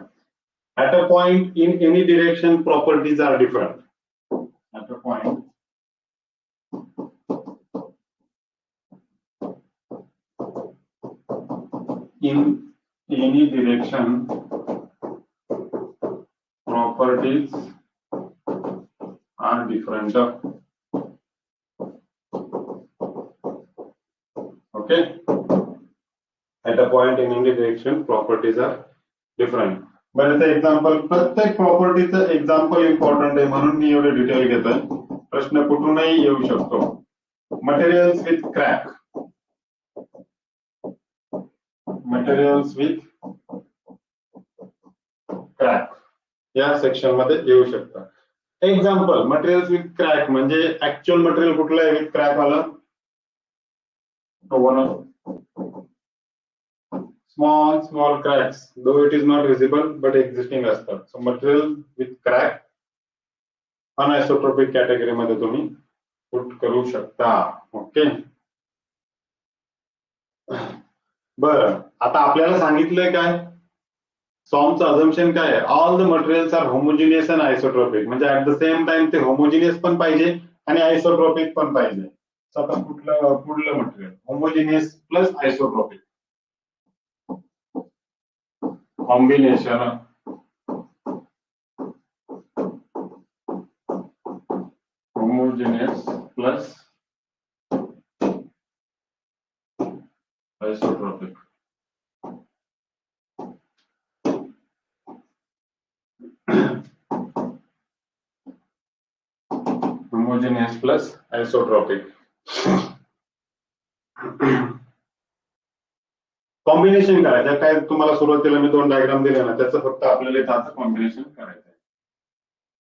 At a point in any direction, properties are different. At a point in any direction, properties are different. Okay. At a the point in any direction properties are different. बरं, याचं एक्झाम्पल, प्रत्येक प्रॉपर्टीचं एक्झाम्पल इम्पॉर्टंट आहे म्हणून मी एवढे डिटेल घेतोय. प्रश्न कुठूनही येऊ शकतो. Materials with crack, materials with crack या सेक्शन मध्ये येऊ शकतं. एक्झाम्पल, मटेरियल्स विथ क्रॅक म्हणजे ऍक्च्युअल मटेरियल कुठलं आहे विथ क्रॅक आलं? small cracks, though it is not visible but existing असतात. So material with crack anisotropic category मध्ये तुम्ही पुट करू शकता. ओके, बरं, आता आपल्याला सांगितलंय काय, सॉमचं अझम्पशन काय आहे? All the materials are homogeneous and isotropic, म्हणजे ऍट द सेम टाइम ते होमोजिनियस पण पाहिजे आणि आयसोट्रॉपिक पण पाहिजे. आता पुढलं material homogeneous plus isotropic combination homogeneous plus isotropic. Homogeneous plus isotropic. Combination करायचं काय, तुम्हाला सुरुवातीला मी 2 डायग्राम दिले ना, त्याचं फक्त आपल्याला इथं कॉम्बिनेशन करायचं आहे.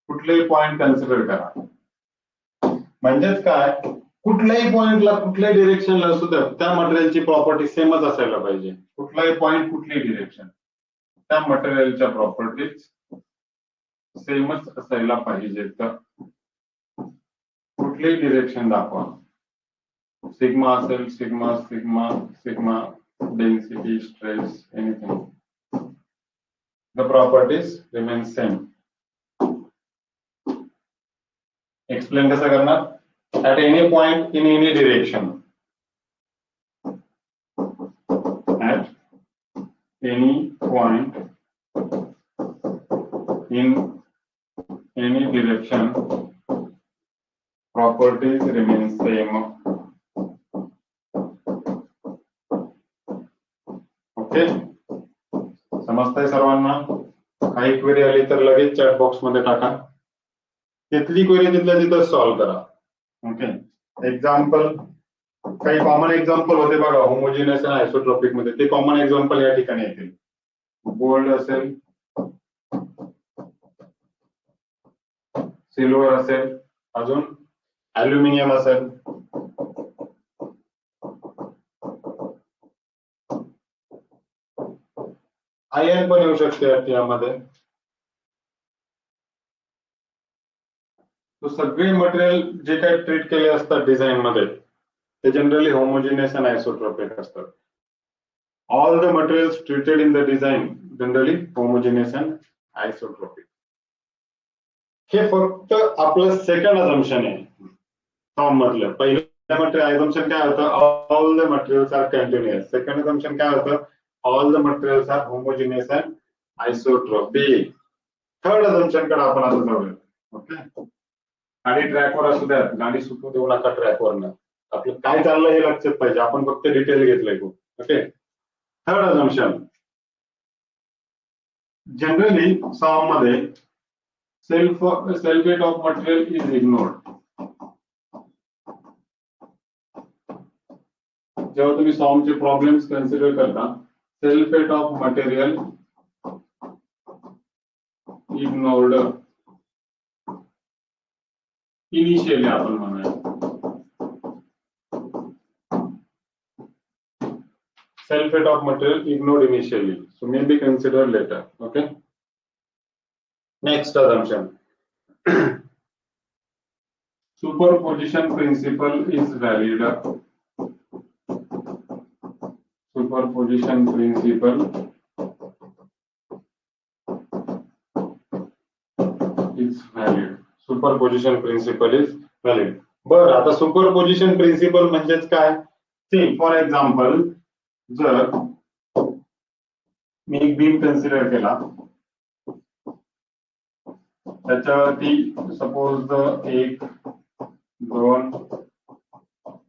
कुठलेही पॉइंट कन्सिडर करा, म्हणजेच काय, कुठल्याही पॉइंटला कुठल्याही डिरेक्शनला असू द्या त्या मटेरियलची प्रॉपर्टी सेमच असायला पाहिजे. कुठलाही पॉइंट कुठलीही डिरेक्शन त्या मटेरियलच्या प्रॉपर्टीज सेमच असायला पाहिजे. तर कुठलीही डिरेक्शन दाखवा, सिग्मा असेल, sigma sigma sigma, density, stress, anything, the properties remain same. Explain कसा करणार? At any point in any direction, at any point in any direction properties remain same. Okay, समजतंय सर्वांना? काही क्वेरी आली तर लगेच चॅट बॉक्स मध्ये टाका. तिथली क्वेरी तिथल्या तिथं सॉल्व्ह करा. ओके, एक्झाम्पल, काही कॉमन एक्झाम्पल होते बघा होमोजिनियस आणि आयसोट्रॉपिक मध्ये, ते कॉमन एक्झाम्पल या ठिकाणी येतील. गोल्ड असेल, सिल्वर असेल, अजून ॲल्युमिनियम असेल, आयर्न पण येऊ शकते यामध्ये. तो सगळे मटेरियल जे काही ट्रीट केले असतात डिझाईन मध्ये ते जनरली होमोजिनियस अँड आयसोट्रॉपिक असतात. All the materials treated in the design generally homogeneous and isotropic. हे फक्त आपलं सेकंड अझम्पशन आहे फॉर्म मधलं. पहिलं मटेरियल अझम्पशन काय होतं? All the materials are continuous. Second assumption काय होतं? all the materials are homogeneous and isotropic. Third assumption कडे आपण आता जाऊया. ओके, गाडी ट्रॅकवर असू द्या, गाडी सुटू देऊ नका ट्रॅकवरनं. आपलं काय चाललंय हे लक्षात पाहिजे, आपण फक्त डिटेल घेतलंय खूप. ओके, थर्ड अझम्पशन, जनरली सॉम मध्ये sulphate of material is ignored. जेव्हा तुम्ही सॉमचे प्रॉब्लेम्स कन्सिडर करता, sulphate of material ignored initially आपण म्हणूया. Sulfate of material ignored initially, so may be considered later. Okay. Next assumption. Superposition principle is valid. Superposition principle is valid. Superposition principle is valid. बरं, आता सुपरपोजिशन प्रिन्सिपल म्हणजेच काय? सी फॉर एक्झाम्पल, जर मी एक बीम कन्सिडर केला, त्याच्यावरती सपोज 1, 2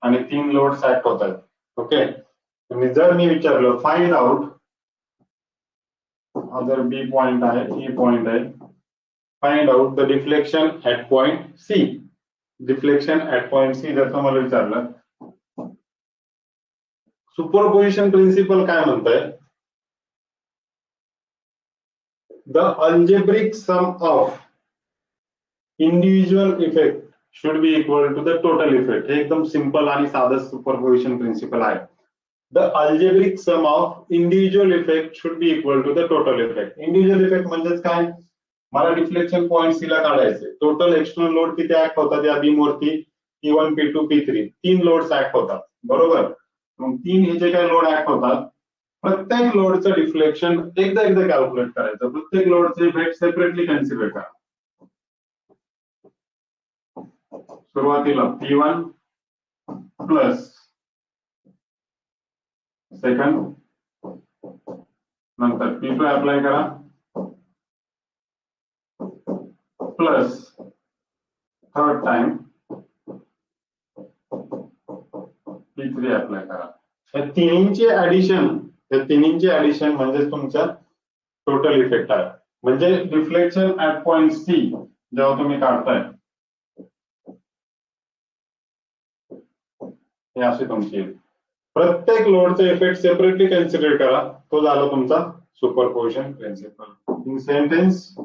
आणि 3 लोड्स ऍक्ट होत आहेत. ओके, आणि जर मी विचारलं फाइंड आउट, हा जर बी पॉइंट आहे, ई पॉइंट आहे, find out the deflection at point C, deflection at point C जर तुम्हाला विचारलं, सुपरपोजिशन प्रिन्सिपल काय म्हणताय, the algebraic sum of individual effect should be equal to the total effect. हे एकदम सिंपल आणि साधं सुपरपोजिशन प्रिन्सिपल आहे. The algebraic sum of individual effect should be equal to the total effect. Individual effect म्हणजेच काय, मला डिफ्लेक्शन पॉइंट सी ला काढायचे, टोटल एक्सटर्नल लोड किती ऍक्ट होतात या बीम वरती, P1 P2 P3 तीन लोड्स ऍक्ट होतात, बरोबर. मग तीन हे जे काही लोड ऍक्ट होतात, प्रत्येक लोडचं डिफ्लेक्शन एकदा कॅल्क्युलेट करायचं, प्रत्येक लोडचे इफेक्ट सेपरेटली कन्सिडर करा. सुरुवातीला P1 प्लस सेकंड, नंतर P2 अप्लाय करा plus third time P3 apply करा. या तिन्हींचे ऍडिशन म्हणजे तुमचा टोटल इफेक्ट आहे. म्हणजे डिफ्लेक्शन ऍट पॉइंट सी जेव्हा तुम्ही काढताय, हे असे तुमची प्रत्येक लोडचा इफेक्ट सेपरेटली कन्सिडर करा, तो झाला तुमचा superposition principle. In sentence,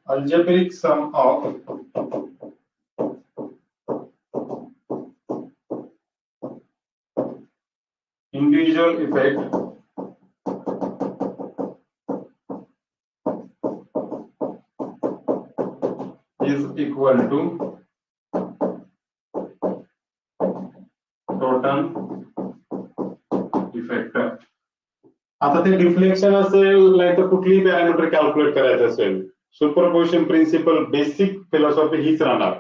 algebraic sum of individual effect is equal to total effect. आता ते डिफ्लेक्शन असेल नाही तर कुठलीही पॅरामीटर कॅल्क्युलेट करायचं असेल, सुपरपोजिशन प्रिन्सिपल बेसिक फिलॉसॉफी हीच राहणार.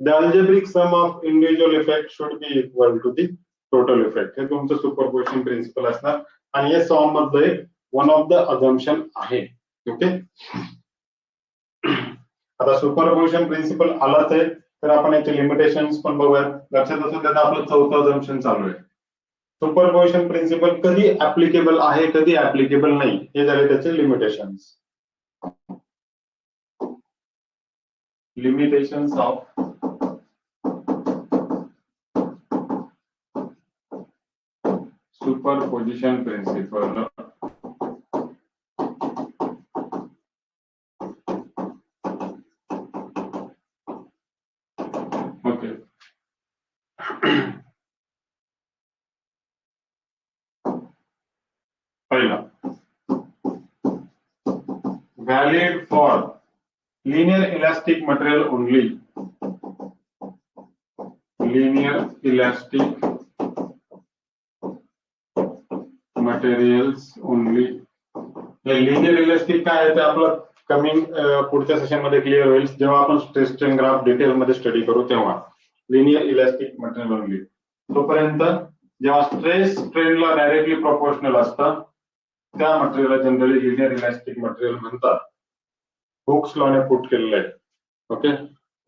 The algebraic sum of individual effect should be equal to the total effect. हे तुमचं सुपरपोजिशन प्रिन्सिपल असणार आणि हे सॉम मधलं एक वन ऑफ द अझम्पशन आहे. ओके, आता सुपरपोजिशन प्रिन्सिपल आलाच आहे तर आपण याचे लिमिटेशन्स पण बघूयात. लक्षात असू द्या, आपलं चौथं अझम्पशन चालू आहे. सुपरपोजिशन प्रिन्सिपल कधी ऍप्लिकेबल आहे, कधी ऍप्लिकेबल नाही, हे झाले त्याचे limitations. Limitations of superposition principle. Okay, पहिला, valid for linear elastic material only. Linear elastic materials only. Linear elastic काय आहे ते आपलं कमिंग पुढच्या सेशन मध्ये क्लिअर होईल, जेव्हा आपण स्ट्रेस स्ट्रेन ग्राफ डिटेल मध्ये स्टडी करू तेव्हा. Linear elastic material only. तोपर्यंत जेव्हा स्ट्रेस स्ट्रेनला डायरेक्टली प्रोपोर्शनल असतं त्या मटेरियलला जनरली लिनियर इलास्टिक मटेरियल म्हणतात. हुक्स लॉने पुट केलेलं आहे. ओके,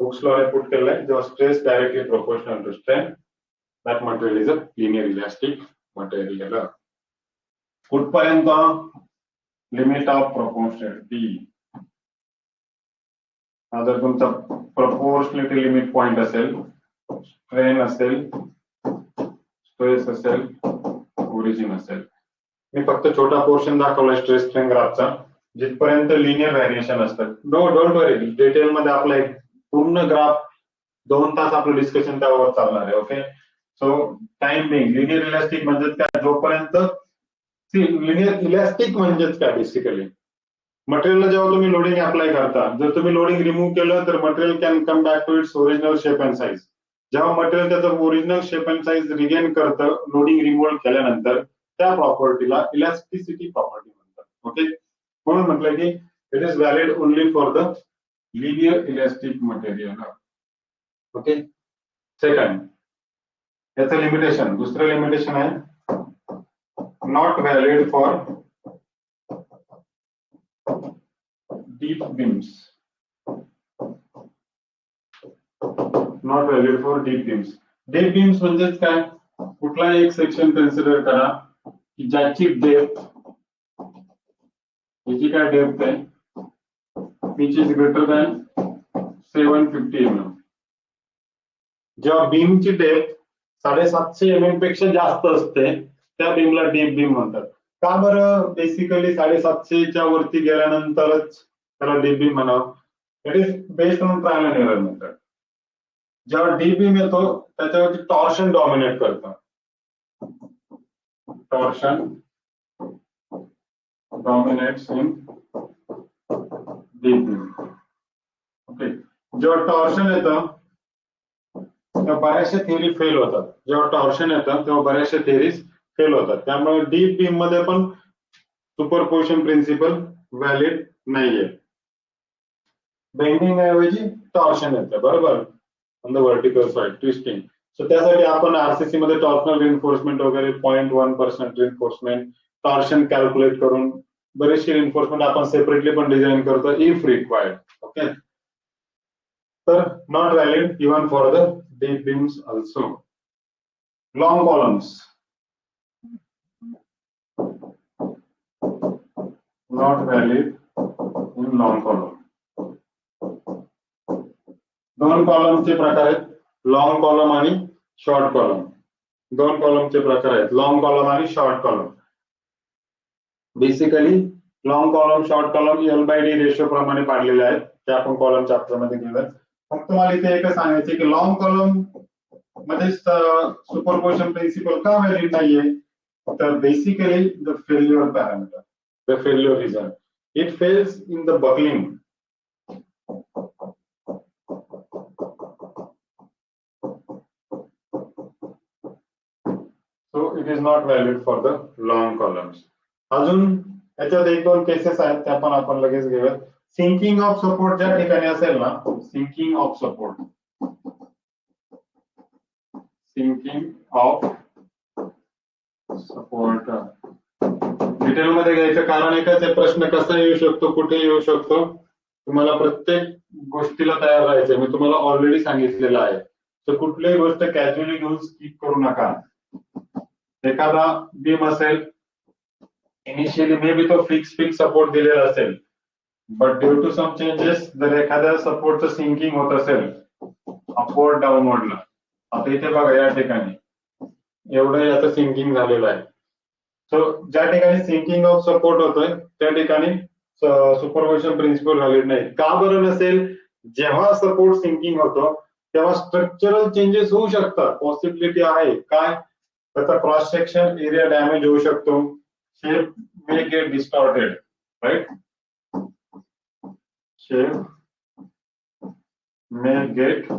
हुक्स लॉने पुट केलेलं आहे, जेव्हा stress directly proportional to strain, that material is a linear elastic material. कुठपर्यंत, लिमिट ऑफ प्रोपोर्शनॅलिटी. हा जर तुमचा प्रोपोर्शनॅलिटी लिमिट पॉइंट असेल, स्ट्रेन असेल, स्ट्रेस असेल, ओरिजिन असेल. मी फक्त छोटा पोर्शन दाखवलाय स्ट्रेस स्ट्रेन ग्राफचा, जिथपर्यंत लिनियर व्हॅरिएशन असतात. डोंट वरी, डिटेल मध्ये आपला एक पूर्ण ग्राफ 2 तास आपलं डिस्कशन त्यावर चालणार आहे. Okay, so time being linear elastic म्हणजेच काय, जोपर्यंत लिनियर इलास्टिक म्हणजेच काय, बेसिकली मटेरियलला जेव्हा तुम्ही लोडिंग अप्लाय करता, जर तुम्ही लोडिंग रिमूव्ह केलं तर material can come back to its original shape and size. जेव्हा मटेरियल त्याचं original shape and size regain करतं लोडिंग रिमूव्ह केल्यानंतर, त्या प्रॉपर्टीला इलास्टिसिटी प्रॉपर्टी म्हणतात. ओके, म्हणून म्हटलं की it is valid only for the linear elastic material. Okay, second, याचं लिमिटेशन, दुसरं लिमिटेशन आहे not valid for deep beams. Not valid for deep beams. Deep beams म्हणजेच काय, कुठलाही एक सेक्शन कन्सिडर करा की ज्याची डेप्थ, याची काय डेप्थ आहे, which is greater than 750 mm. जेव्हा बीमची डेप्थ 750 mm पेक्षा जास्त असते त्या बीमला डीप बीम म्हणतात. का बरं? बेसिकली 750च्या वरती गेल्यानंतरच त्याला डीप बीम म्हणावं. It is based on trial and error method. जेव्हा डीप बीम येतो त्याच्यावरती टॉर्शन डॉमिनेट करतं. Torsion dominates in deep beam. Okay. जेव्हा टॉर्शन येतं तेव्हा बऱ्याचशा थिअरी फेल होतात. जेव्हा टॉर्शन येतं तेव्हा बऱ्याचशा थिअरीज फेल होतात. त्यामुळे डीप बीम मध्ये पण सुपरपोजिशन प्रिन्सिपल व्हॅलिड नाहीये. बेंडिंग ऐवजी टॉर्शन येतं, बरोबर, on the vertical side twisting. So त्यासाठी आपण आरसीसी मध्ये टॉर्शनल रिइन्फोर्समेंट वगैरे 0.1% रिइन्फोर्समेंट, टॉर्शन कॅल्क्युलेट करून बरेचसे रिइन्फोर्समेंट आपण सेपरेटली पण डिझाईन करतो इफ रिक्वायर्ड. ओके. तर not valid even for the deep beams also. Long columns not valid in long column. दोन कॉलमचे प्रकार आहेत, लॉंग कॉलम आणि शॉर्ट कॉलम. दोन कॉलमचे प्रकार आहेत, लॉंग कॉलम आणि short column. Basically long column short column L/D ratio प्रमाणे पाडलेले आहेत, ते आपण कॉलम चॅप्टर मध्ये घेऊयात. फक्त मला इथे एकच सांगायचे की लॉंग कॉलम मध्ये सुपरपोजिशन प्रिन्सिपल का व्हॅलिड नाहीये. तर basically the failure parameter, the failure reason, it fails in the buckling. So it is not valid for the long columns. अजून याच्यात एक दोन केसेस आहेत त्या पण आपण लगेच घेऊयात. सिंकिंग ऑफ सपोर्ट ज्या ठिकाणी असेल ना, sinking of support, sinking of support detail मध्ये घ्यायचं कारण एकच आहे, प्रश्न कसा येऊ शकतो, कुठे येऊ शकतो, तुम्हाला प्रत्येक गोष्टीला तयार राहायचंय. मी तुम्हाला ऑलरेडी सांगितलेलं आहे. तर कुठलीही गोष्ट कॅज्युअली घेऊन स्किप करू नका. एखादा बीम असेल, इनिशियली मे बी तो फिक्स सपोर्ट दिलेला असेल, but due to some changes जर एखाद्या सपोर्टचं सिंकिंग होत असेल अपवर्ड डाऊनवर्डला, आता इथे बघा या ठिकाणी एवढं याचं सिंकिंग झालेलं आहे. सो ज्या ठिकाणी सिंकिंग ऑफ सपोर्ट होतोय त्या ठिकाणी सुपरपोजिशन प्रिन्सिपल व्हॅलिड नाही. का बरं नसेल? जेव्हा सपोर्ट सिंकिंग होतो तेव्हा स्ट्रक्चरल चेंजेस होऊ शकतात, पॉसिबिलिटी आहे. काय? त्याचा क्रॉस सेक्शन एरिया डॅमेज होऊ शकतो, shape may get distorted, right, shape may get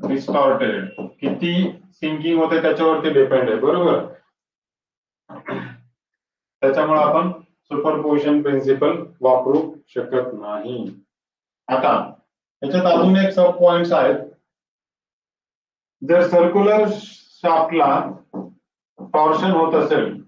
distorted. किती सिंकिंग होते त्याच्यावरती डिपेंड आहे, बरोबर. त्याच्यामुळे आपण सुपरपोजिशन प्रिन्सिपल वापरू शकत नाही. आता याच्यात अजून एक सब पॉइंट्स आहेत. जर सर्क्युलर शाफ्टला टॉर्शन होत असेल,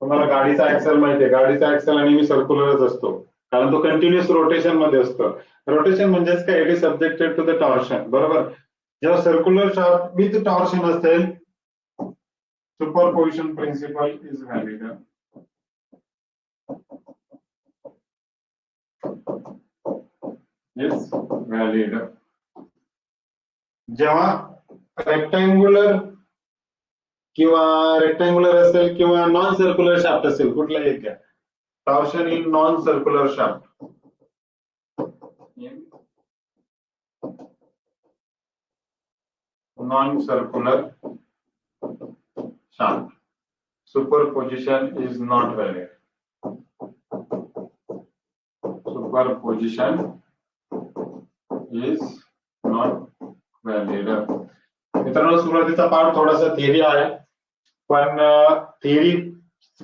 तुम्हाला गाडीचा ऍक्सेल माहितीये, गाडीचा ऍक्सेल नेहमी सर्क्युलरच असतो कारण तो कंटिन्युअस रोटेशन मध्ये असतो. रोटेशन म्हणजेच काय, it is subjected to the torsion, बरोबर. जेव्हा सर्क्युलर शाफ्ट विथ टॉर्शन असेल, superposition principle is valid. Is valid. जेव्हा रेक्टँग्युलर असेल किंवा नॉन सर्क्युलर शाफ्ट असेल, कुठलाही एक घ्या, torsion in non circular shaft, non circular shaft, superposition is not valid. Superposition is not valid. मित्रांनो, सुरुवातीचा पार्ट थोडासा थिअरी आहे, पण थिअरी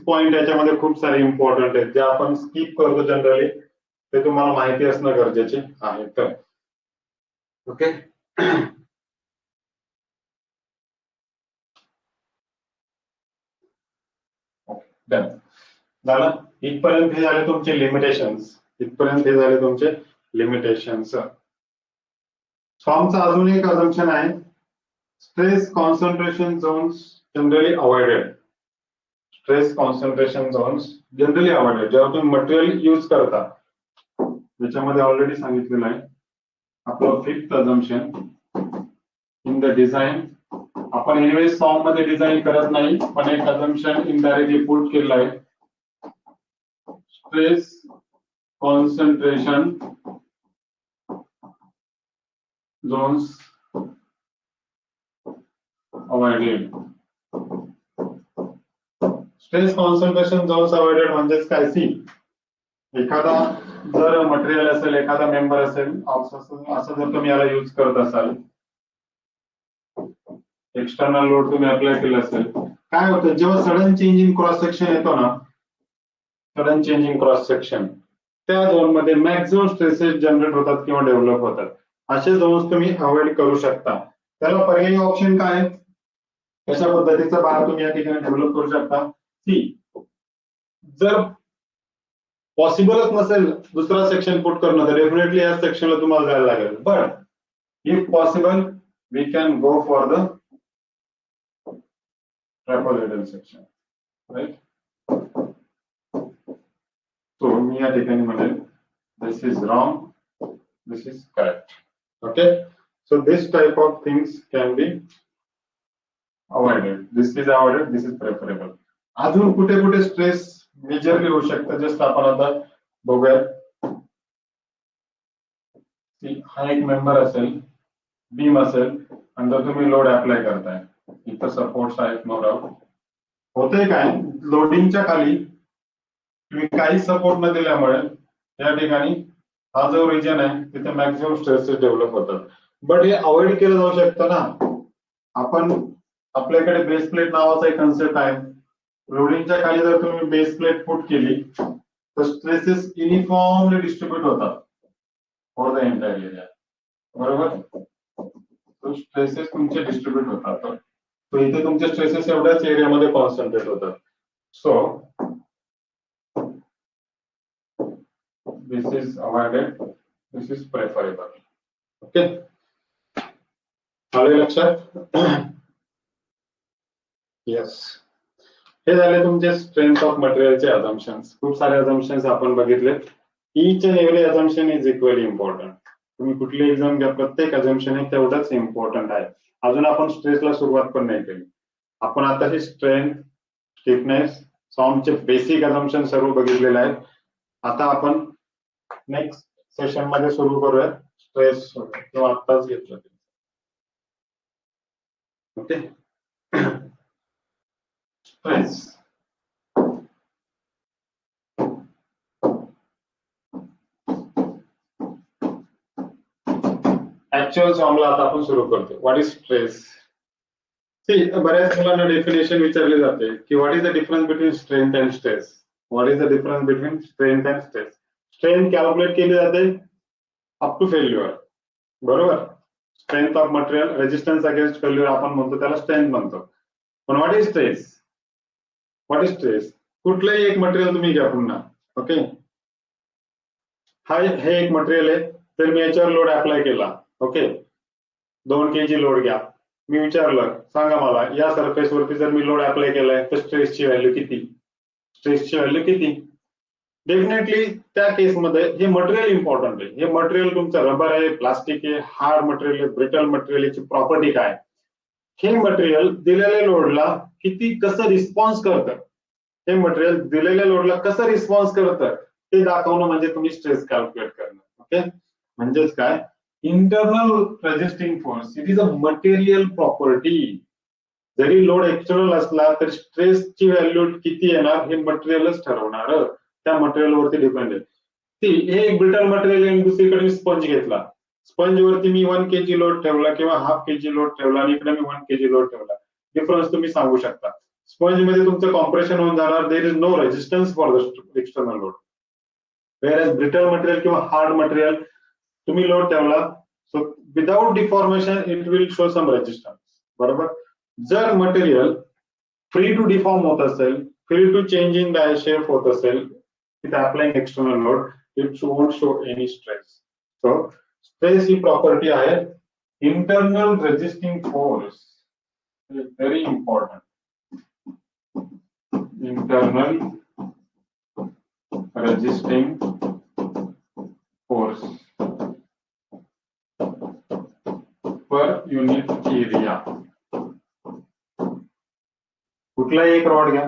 पॉइंट याच्यामध्ये खूप सारे इम्पॉर्टंट आहेत जे आपण स्किप करतो जनरली, ते तुम्हाला माहिती असणं गरजेचे आहे. तर ओके, झालं. इथपर्यंत हे झाले तुमचे लिमिटेशन्स. इथपर्यंत हे झाले तुमचे लिमिटेशन्स. फॉर्मचा अजून एक अझम्पशन आहे, stress concentration zones generally avoided. Stress concentration zones generally avoided. जेव्हा तुम्ही मटेरियल यूज करता, त्याच्यामध्ये ऑलरेडी सांगितलेलं आहे आपलं fifth assumption in the design. आपण एनिवेज फॉर्म मध्ये डिझाईन करत नाही, पण एक अझम्पशन इनडायरेक्टली पुट केलं आहे, stress concentration zones avoided. Stress concentration zones avoided म्हणजेच काय, सी एखादा जर मटेरियल असेल, एखादा मेंबर असेल, असं जर तुम्ही याला यूज करत असाल, एक्सटर्नल लोड तुम्ही अप्लाय केला असेल, काय होतं जेव्हा sudden change in cross section येतो ना, sudden change in cross section, त्या झोन मध्ये मॅक्सिमम स्ट्रेसेस जनरेट होतात किंवा डेव्हलप होतात. असे झोन्स तुम्ही अवॉइड करू शकता. त्याला पर्यायी ऑप्शन काय आहे, कशा पद्धतीचा बार तुम्ही या ठिकाणी डेव्हलप करू शकता. सी जर पॉसिबलच नसेल दुसरा सेक्शन पुट करणं, तर डेफिनेटली या सेक्शनला तुम्हाला जायला लागेल. But if possible we can go for the trapezoidal section, right. So मी या ठिकाणी म्हणेल this is wrong, this is correct. Okay, so this type of things can be avoided. This is avoided, this is preferable. अजून कुठे कुठे स्ट्रेस मेजरली होऊ शकतं, जस्ट आपण आता बघूयात. हा एक मेंबर असेल, बीम असेल, आणि जर तुम्ही लोड अप्लाय करताय, इथं सपोर्ट्स आहेत, नो डाऊट. होतंय काय, लोडिंगच्या खाली तुम्ही काही सपोर्ट न दिल्यामुळे या ठिकाणी हा जो रिजन आहे तिथे मॅक्सिमम स्ट्रेसेस डेव्हलप होतात. बट हे अवॉइड केलं जाऊ शकतं ना. आपण आपल्याकडे बेस प्लेट नावाचा एक कन्सेप्ट आहे. लोडिंगच्या खाली जर तुम्ही बेस प्लेट पुट केली तर स्ट्रेसेस युनिफॉर्मली डिस्ट्रीब्यूट होतात फॉर द एंटायर एरिया, बरोबर. तो स्ट्रेसेस तुमचे डिस्ट्रीब्यूट होतात, तो इथे तुमचे स्ट्रेसेस एवढ्याच एरियामध्ये कॉन्सन्ट्रेट होतात. So this is avoided, this is preferable. Okay, आले लक्षात. येस, हे झाले तुमचे स्ट्रेंथ ऑफ मटेरियलचे अझम्पशन्स. खूप सारे अझम्पशन्स आपण बघितले. Each and every assumption is equally important. तुम्ही कुठली एक्झाम घ्या, प्रत्येक अझम्पशन हे तेवढंच इम्पॉर्टंट आहे. अजून आपण स्ट्रेसला सुरुवात पण नाही केली. आपण आता हे स्ट्रेंथ, स्टिफनेस, सॉन्गचे बेसिक अझम्पशन सर्व बघितलेले आहेत. आता आपण नेक्स्ट सेशन मध्ये सुरू करूया स्ट्रेस, किंवा आत्ताच घेतलं. Okay, stress. ऍक्च्युअल फॉर्मला आता आपण सुरू करतो. What is stress? बऱ्याच मुलांना डेफिनेशन विचारले जाते की what is the difference between strength and stress. What is the difference between strength and stress? Strength calculate केली जाते अप टू फेल्युअर, बरोबर. Strength of material, resistance against failure आपण म्हणतो, त्याला स्ट्रेंथ म्हणतो. पण what is stress? What is stress? कुठलंही एक मटेरियल तुम्ही घ्या पुन्हा, ओके. हे एक मटेरियल आहे, तर मी याच्यावर लोड अप्लाय केला, ओके. 2 kg लोड घ्या. मी विचारलं, सांगा मला या सरफेस वरती जर मी लोड अप्लाय केलाय तर स्ट्रेसची व्हॅल्यू किती? स्ट्रेसची व्हॅल्यू किती? डेफिनेटली त्या केसमध्ये हे मटेरियल इम्पॉर्टंट आहे. हे मटेरियल तुमचं रबर आहे, प्लास्टिक आहे, हार्ड मटेरियल आहे, ब्रिटल मटेरियल, याची प्रॉपर्टी काय? हे मटेरियल दिलेल्या लोडला किती, कसं रिस्पॉन्स करतं, हे मटेरियल दिलेल्या लोडला कसं रिस्पॉन्स करतं ते दाखवणं म्हणजे तुम्ही स्ट्रेस कॅल्क्युलेट करणं. ओके, म्हणजेच काय, internal resisting force, it is a material property. जरी लोड एक्सटर्नल असला तर स्ट्रेसची व्हॅल्यू किती येणार हे मटेरियलच ठरवणार, त्या मटेरियलवरती डिपेंड आहे. हे एक ब्रिटल मटेरियल आहे, दुसरीकडे मी स्पंज घेतला, स्पंज वरती मी 1 kg लोड ठेवला किंवा 1/2 kg लोड ठेवला, आणि इकडे मी 1 kg लोड ठेवला. डिफरन्स तुम्ही सांगू शकता. स्पंज मध्ये तुमचं कॉम्प्रेशन होऊन जाणार, there is no resistance for the external load. Where brittle material किंवा हार्ड मटेरियल तुम्ही लोड ठेवला, so without deformation it will show some resistance, बरोबर. जर मटेरियल फ्री टू डिफॉर्म होत असेल, free to change in shape होत असेल, with applying external load, it won't show any stress. So stress he property आहे internal resisting force. Very important. Internal resisting force per unit area. कुठलाही एक रॉड घ्या.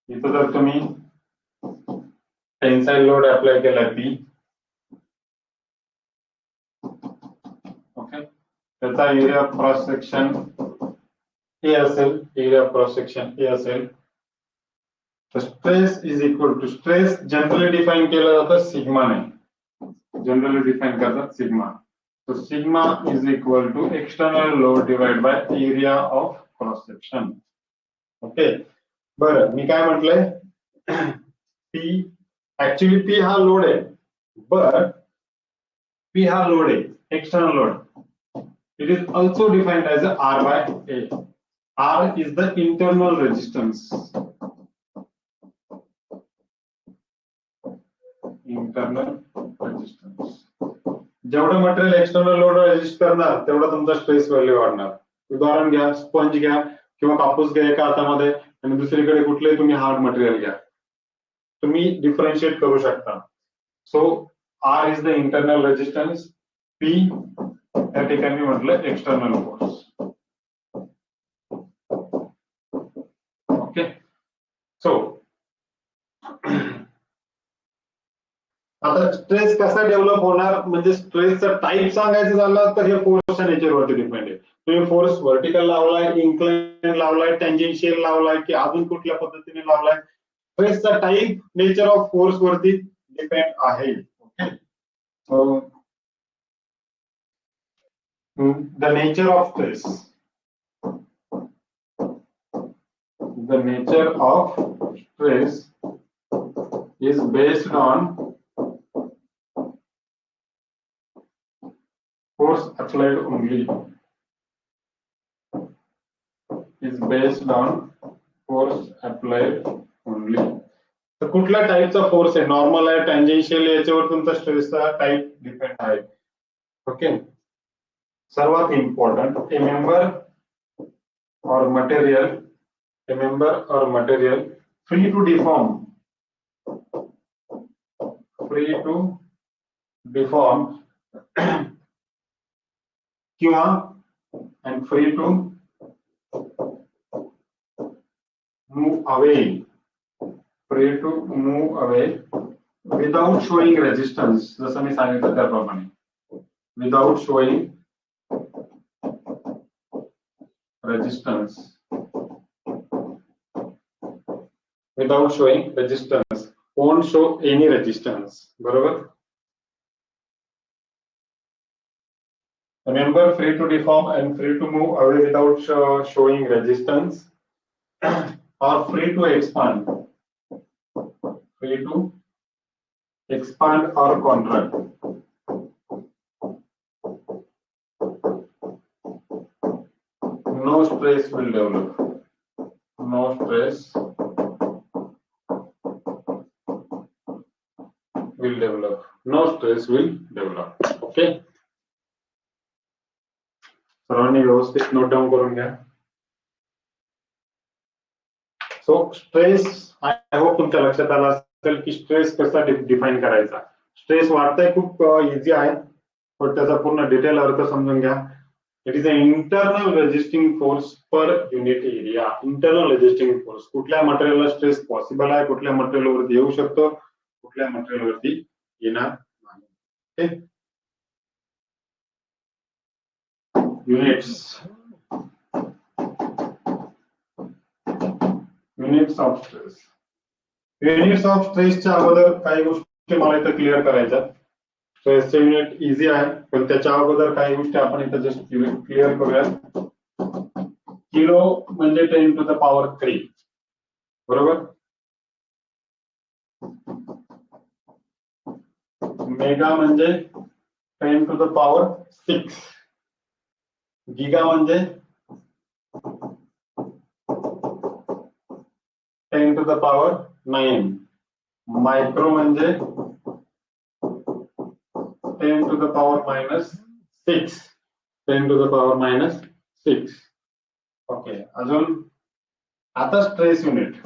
इथं जर तुम्ही टेन्साइल लोड अप्लाय केला पी, ओके, त्याचा area of cross section A असेल. Area of cross section A असेल तर stress is equal to, stress generally define केलं जातं सिग्माने. जनरली डिफाइन करतात sigma. So sigma is equal to external load divided by area of cross section. Okay, बरं मी काय म्हटलंय, P ऍक्च्युली P हा लोड आहे, but P हा लोड आहे, external load. It is also defined as a R by A. R is the internal resistance. Internal resistance. जेवढं मटेरियल एक्सटर्नल लोड रेजिस्ट करणार तेवढा तुमचा स्ट्रेस व्हॅल्यू वाढणार. उदाहरण घ्या, स्पंज घ्या किंवा कापूस घ्या एका हातामध्ये आणि दुसरीकडे कुठलेही तुम्ही हार्ड मटेरियल घ्या, तुम्ही डिफरन्शिएट करू शकता. So R is the internal resistance, P या ठिकाणी म्हटलं एक्सटर्नल फोर्स. ओके, सो आता स्ट्रेस कसा डेव्हलप होणार, म्हणजे स्ट्रेसचा टाइप सांगायचं झालं तर हे फोर्सच्या नेचरवरती डिपेंड आहे. तुम्ही फोर्स व्हर्टिकल लावलाय, इन्क्लाइन लावलाय, टँजेन्शियल लावलाय की अजून कुठल्या पद्धतीने लावलाय, स्ट्रेसचा टाइप नेचर ऑफ फोर्स वरती डिपेंड आहे. Okay, the nature of stress, the nature of stress is based on force applied only. Is based on force applied only. तर कुठल्या टाईपचा फोर्स आहे, नॉर्मल आहे, टँजेन्शियल, याच्यावर तुमचा स्ट्रेसचा टाइप डिपेंड आहे. ओके, सर्वात important, a member or material, a member or material free to deform, free to deform किंवा and free to move away, free to move away without showing resistance. जसं मी सांगितलं त्याप्रमाणे, without showing resistance, without showing resistance, won't show any resistance. बरोबर. A member free to deform and free to move away without showing resistance, or free to expand, free to expand or contract. No stress will develop. No stress will develop. No stress will develop. Okay. सर्वांनी व्यवस्थित नोट डाऊन करून घ्या. सो स्ट्रेस, आय होप तुमच्या लक्षात आलं असेल की स्ट्रेस कसा डिफाइन करायचा. स्ट्रेस वाटतंय खूप इझी आहे, पण त्याचा पूर्ण डिटेल अर्थ समजून घ्या. It is a internal resisting force per unit area. Internal resisting force, कुठल्या मटेरियलला स्ट्रेस पॉसिबल आहे, कुठल्या मटेरियलवरती येऊ शकतो, कुठल्या मटेरियलवरती येणार नाही. Units, units of stress. Units of स्ट्रेसच्या अगोदर काही गोष्टी मला इथं क्लिअर करायच्या. स्ट्रेसचे युनिट इझी आहे, पण त्याच्या अगोदर काही गोष्टी आपण इथं जस्ट क्लिअर करूयात. किलो म्हणजे 10 to the power 3, बरोबर. मेगा म्हणजे 10 to the power 6. गिगा म्हणजे 10 to the power 9. मायक्रो म्हणजे 10 to the power minus 6. 10 to the power minus 6. Okay, अजून आता स्ट्रेस युनिट.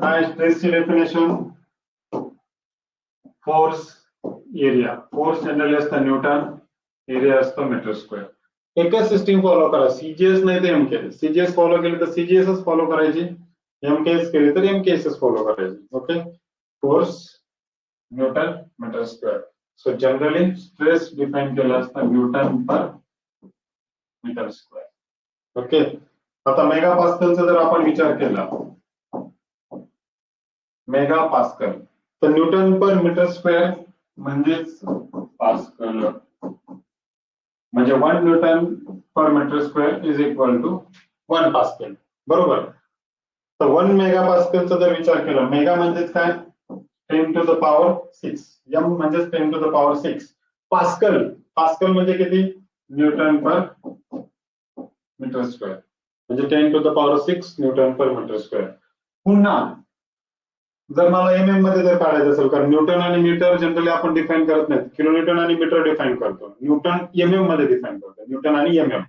काय स्ट्रेसची definition? Force area. Force generally असतं न्यूटन, एरिया असतो मीटर स्क्वेअर. एकच सिस्टीम फॉलो करा, सीजीएस नाही तर एमकेएस. सीजीएस फॉलो केली तर सीजीएसच फॉलो करायची, एमकेएस केली तर एमकेएसच फॉलो करायची. Okay, force newton metre square. So generally stress define केला असतं newton per metre square. Okay, आता मेगा पास्कलचा जर आपण विचार केला, मेगा पास्कल तर न्यूटन पर मीटर स्क्वेअर म्हणजेच पास्कल, म्हणजे 1 newton per metre square is equal to 1 pascal. बरोबर. तर 1 मेगा पास्कलचा जर विचार केला, मेगा म्हणजेच काय? 10 to the power 6. एम म्हणजेच 10 to the power 6. Pascal, pascal म्हणजे किती? न्यूटन पर मीटर स्क्वेअर, म्हणजे 10 to the power 6 newton per metre square. पुन्हा जर मला एमएम मध्ये जर काढायचं असेल, कारण न्यूटन आणि मीटर जनरली आपण डिफाइन करत नाही, किलोमीटर आणि मीटर डिफाइन करतो, न्यूटन एमएम मध्ये डिफाइन करतो, न्यूटन आणि एमएम.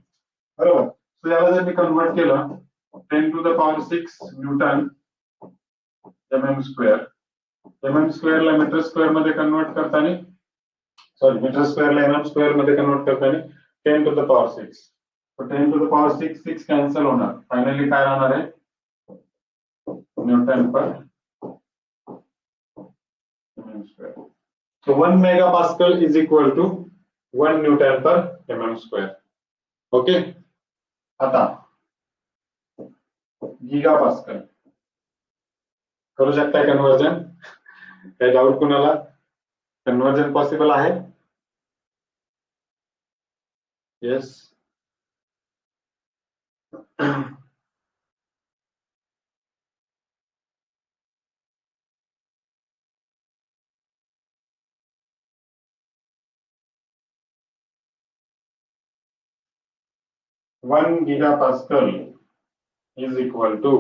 बरोबर. सो याला जर मी कन्वर्ट केलं 10 to the power 6 newton mm square, mm स्क्वेअरला मीटर स्क्वेअर मध्ये कन्वर्ट करताना, सॉरी मीटर स्क्वेअरला एमएम स्क्वेअर मध्ये कन्वर्ट करताना 10 to the power 6. तो 10 to the power 6 6 कॅन्सल होणार, फायनली काय राहणार आहे? Newton per So 1 megapascal is equal to 1 Newton per mm square. Okay. आता गीगापास्कल करू शकता कन्वर्जन? काही डाऊट कुणाला? कन्वर्जन पॉसिबल आहे? Yes. One gigapascal is equal to,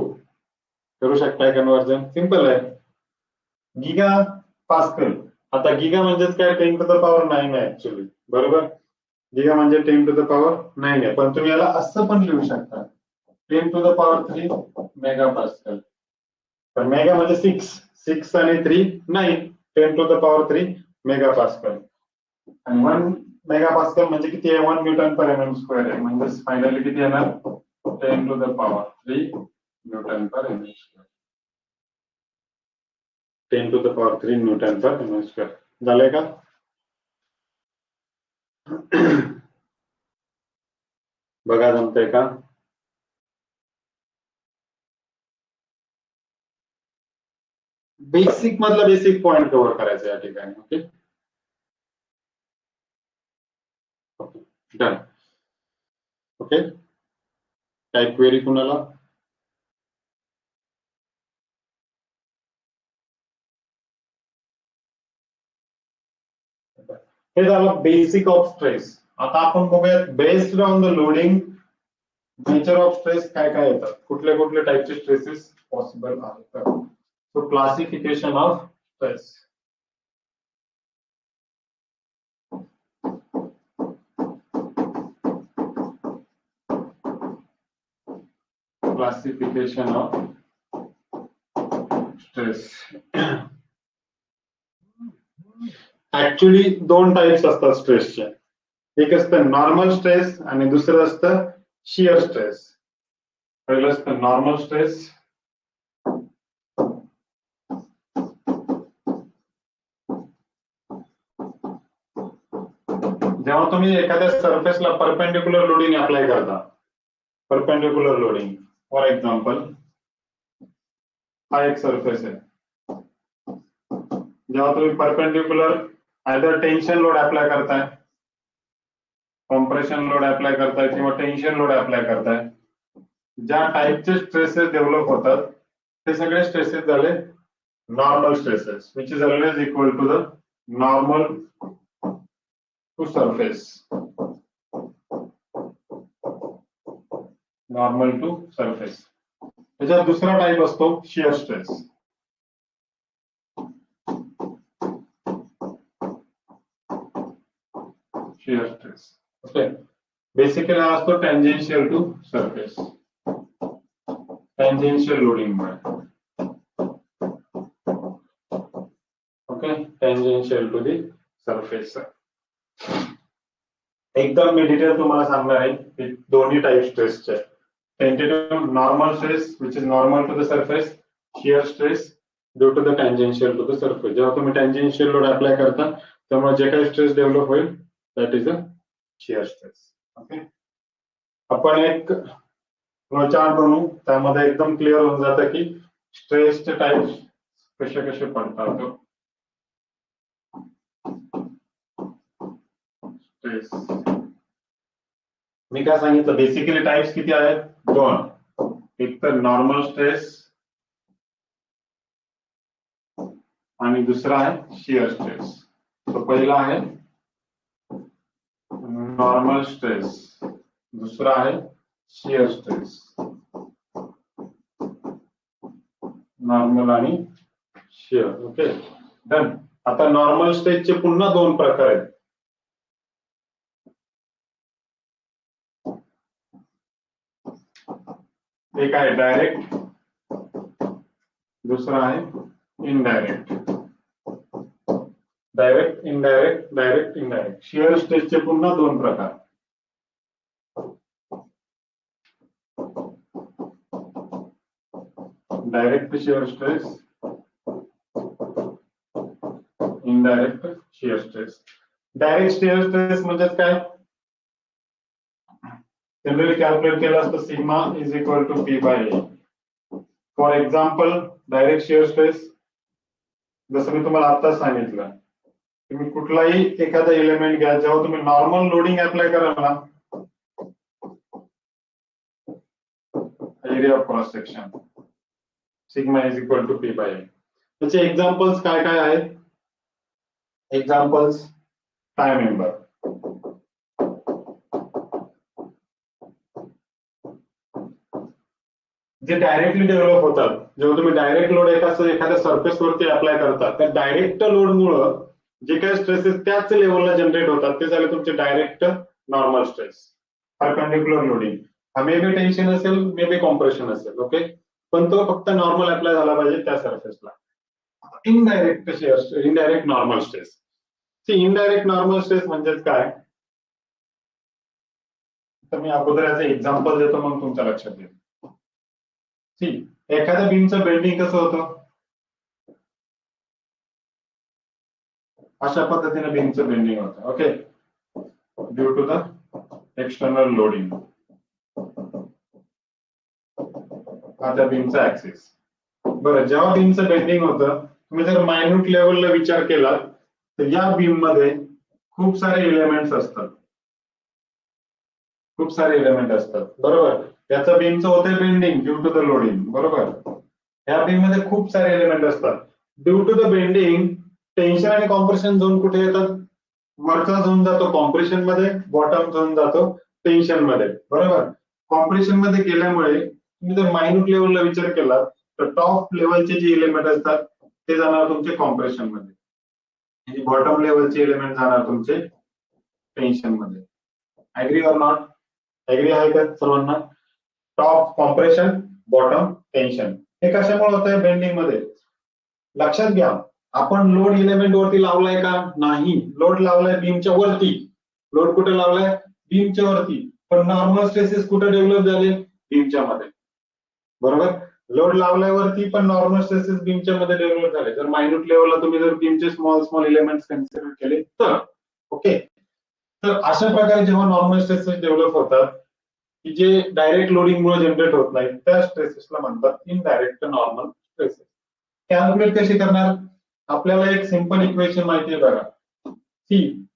करू शकताय कन्वर्जन? सिंपल आहे. गीगा पास्कल, आता गीगा म्हणजेच काय? 10 to the power 9 आहे ऍक्च्युअली. बरोबर. गीगा म्हणजे 10 to the power 9 आहे, पण तुम्ही याला असं पण लिहू शकता 10 to the power 3 मेगापास्कल. तर मेगा म्हणजे 6 आणि 3 9, 10 to the power 3 मेगापास्कल. आणि 1 मेगापास्कल म्हणजे किती आहे? 1 न्यूटन पर एमएम स्क्वेअर आहे, म्हणजे फायनली किती येणार? 10 to the power 3 Newton per MM square. 10 to the power 3 Newton per MM square. झालंय का? बघा जमतंय का? बेसिक मधला बेसिक पॉइंट कव्हर करायचं या ठिकाणी. Okay, done. ओके, काय क्वेरी कुणाला? हे झालं बेसिक ऑफ स्ट्रेस. आता आपण बघूयात based on the loading nature of stress काय काय येतात, कुठले कुठले टाइपचे स्ट्रेसेस पॉसिबल आहेत. So classification of stress. Classification of stress. Actually 2 types असतात स्ट्रेसचे. एक असतं नॉर्मल स्ट्रेस आणि दुसरं असतं शियर स्ट्रेस. पहिलं असतं नॉर्मल स्ट्रेस. जेव्हा तुम्ही एखाद्या सरफेसला परपेंडिक्युलर लोडिंग अप्लाय करता, परपेंडिक्युलर लोडिंग, फॉर एक्झाम्पल हा एक सरफेस आहे, जेव्हा तुम्ही perpendicular either tension load apply करताय, कॉम्प्रेशन लोड अप्लाय करताय किंवा टेन्शन लोड अप्लाय करताय, ज्या टाइपचे स्ट्रेसेस डेव्हलप होतात ते सगळे स्ट्रेसेस झाले normal stresses, which is always equal to the normal to surface. Normal to surface. त्याच्यात दुसरा टाईप असतो shear stress. Shear stress okay. Basically हा असतो tangential to surface, tangential loading मुळे. Okay, tangential to the surface. एकदम मी डिटेल तुम्हाला सांगणार आहे की दोन्ही टाईप स्ट्रेसचे. Tentative normal stress which is normal to the surface, shear stress due to the tangential to the surface. जेव्हा तुम्ही टँजेन्शियल लोड अप्लाय करता त्यामुळे जे काही स्ट्रेस डेव्हलप होईल that is a shear stress. Okay, आपण एक फ्लोचार्ट बनवू, त्यामध्ये एकदम क्लिअर होऊन जातं की स्ट्रेसचे टाइप्स कसे कसे पडतात. स्ट्रेस मी काय सांगितलं, बेसिकली टाइप्स किती आहेत? दोन. एक तर नॉर्मल स्ट्रेस आणि दुसरा आहे शिअर स्ट्रेस. तो पहिला आहे नॉर्मल स्ट्रेस, दुसरा आहे शिअर स्ट्रेस. नॉर्मल आणि शिअर. Okay done. आता नॉर्मल स्ट्रेसचे पुन्हा दोन प्रकार आहेत. एक आहे डायरेक्ट, दुसरा आहे indirect. Direct indirect, direct indirect. Shear स्ट्रेसचे पुन्हा दोन प्रकार. Direct shear stress, indirect shear stress. Direct shear stress म्हणजे काय? जनरली कॅल्क्युलेट केलं असतं sigma is equal to P by A. For example direct shear stress, जसं मी तुम्हाला आताच सांगितलं, तुम्ही कुठलाही एखादा एलिमेंट घ्या, जेव्हा तुम्ही नॉर्मल लोडिंग अप्लाय कराल ना, area of cross section sigma is equal to P by A. त्याचे एक्झाम्पल्स काय काय आहेत? Examples tie member. जे डायरेक्टली डेव्हलप होतात, जेव्हा तुम्ही डायरेक्ट लोड एखाद्या सरफेस वरती अप्लाय करता, त्या डायरेक्ट लोड मुळे जे काही स्ट्रेसेस त्याच लेवलला जनरेट होतात ते झाले तुमचे direct normal stress. Perpendicular loading, हा मे बी टेन्शन असेल, मे बी कॉम्प्रेशन असेल. ओके, पण तो फक्त नॉर्मल अप्लाय झाला पाहिजे त्या सरफेसला. Indirect shear, indirect normal stress. Indirect normal stress म्हणजे काय? तर मी अगोदर याचं एक्झाम्पल देतो, मग तुमच्या लक्षात येईल. एखाद्या बीमचं बेंडिंग कसं होतं? अशा पद्धतीने बीमचं बेंडिंग होतं. Okay, due to the external loading. हा त्या बीमचा ऍक्सिस. बरं, जेव्हा बीमचं बेंडिंग होतं, तुम्ही जर मायन्यूट लेवलला विचार केला तर या बीम मध्ये खूप सारे एलिमेंट्स असतात. खूप सारे एलिमेंट असतात, बरोबर. याचं बीमचं होतं bending due to the loading, बरोबर. या बीम मध्ये खूप सारे एलिमेंट असतात. Due to the bending tension आणि कॉम्प्रेशन झोन कुठे येतात? वरचा झोन जातो कॉम्प्रेशन मध्ये, बॉटम झोन जातो टेन्शन मध्ये, बरोबर. कॉम्प्रेशन मध्ये गेल्यामुळे तुम्ही जर मायन्यूट लेवलला विचार केला तर टॉप लेवलचे जे एलिमेंट असतात ते जाणार तुमचे कॉम्प्रेशन मध्ये, आणि बॉटम लेवलचे एलिमेंट जाणार तुमचे टेन्शन मध्ये. Agri or not? ऍग्री आहे का सर्वांना? Top compression, bottom tension. हे कशामुळे होतंय बेंडिंग मध्ये? लक्षात घ्या, आपण लोड एलिमेंट वरती लावलाय का? नाही. लोड लावलाय बीमच्या वरती. लोड कुठे लावलाय? बीमच्या वरती. पण नॉर्मल स्ट्रेसेस कुठे डेव्हलप झाले? बीमच्या मध्ये, बरोबर. लोड लावलाय वरती, पण नॉर्मल स्ट्रेसेस बीमच्या मध्ये डेव्हलप झाले. जर मायन्यूट लेवलला तुम्ही जर बीमचे स्मॉल स्मॉल एलिमेंट्स कन्सिडर केले तर. ओके, तर अशा प्रकारे जेव्हा नॉर्मल स्ट्रेसेस डेव्हलप होतात की जे डायरेक्ट लोडिंग मुळे जनरेट होत नाही, त्या स्ट्रेसेसला म्हणतात इनडायरेक्ट नॉर्मल स्ट्रेसेस. कॅल्क्युलेट कशी करणार? आपल्याला एक सिंपल इक्वेशन माहिती आहे बघा.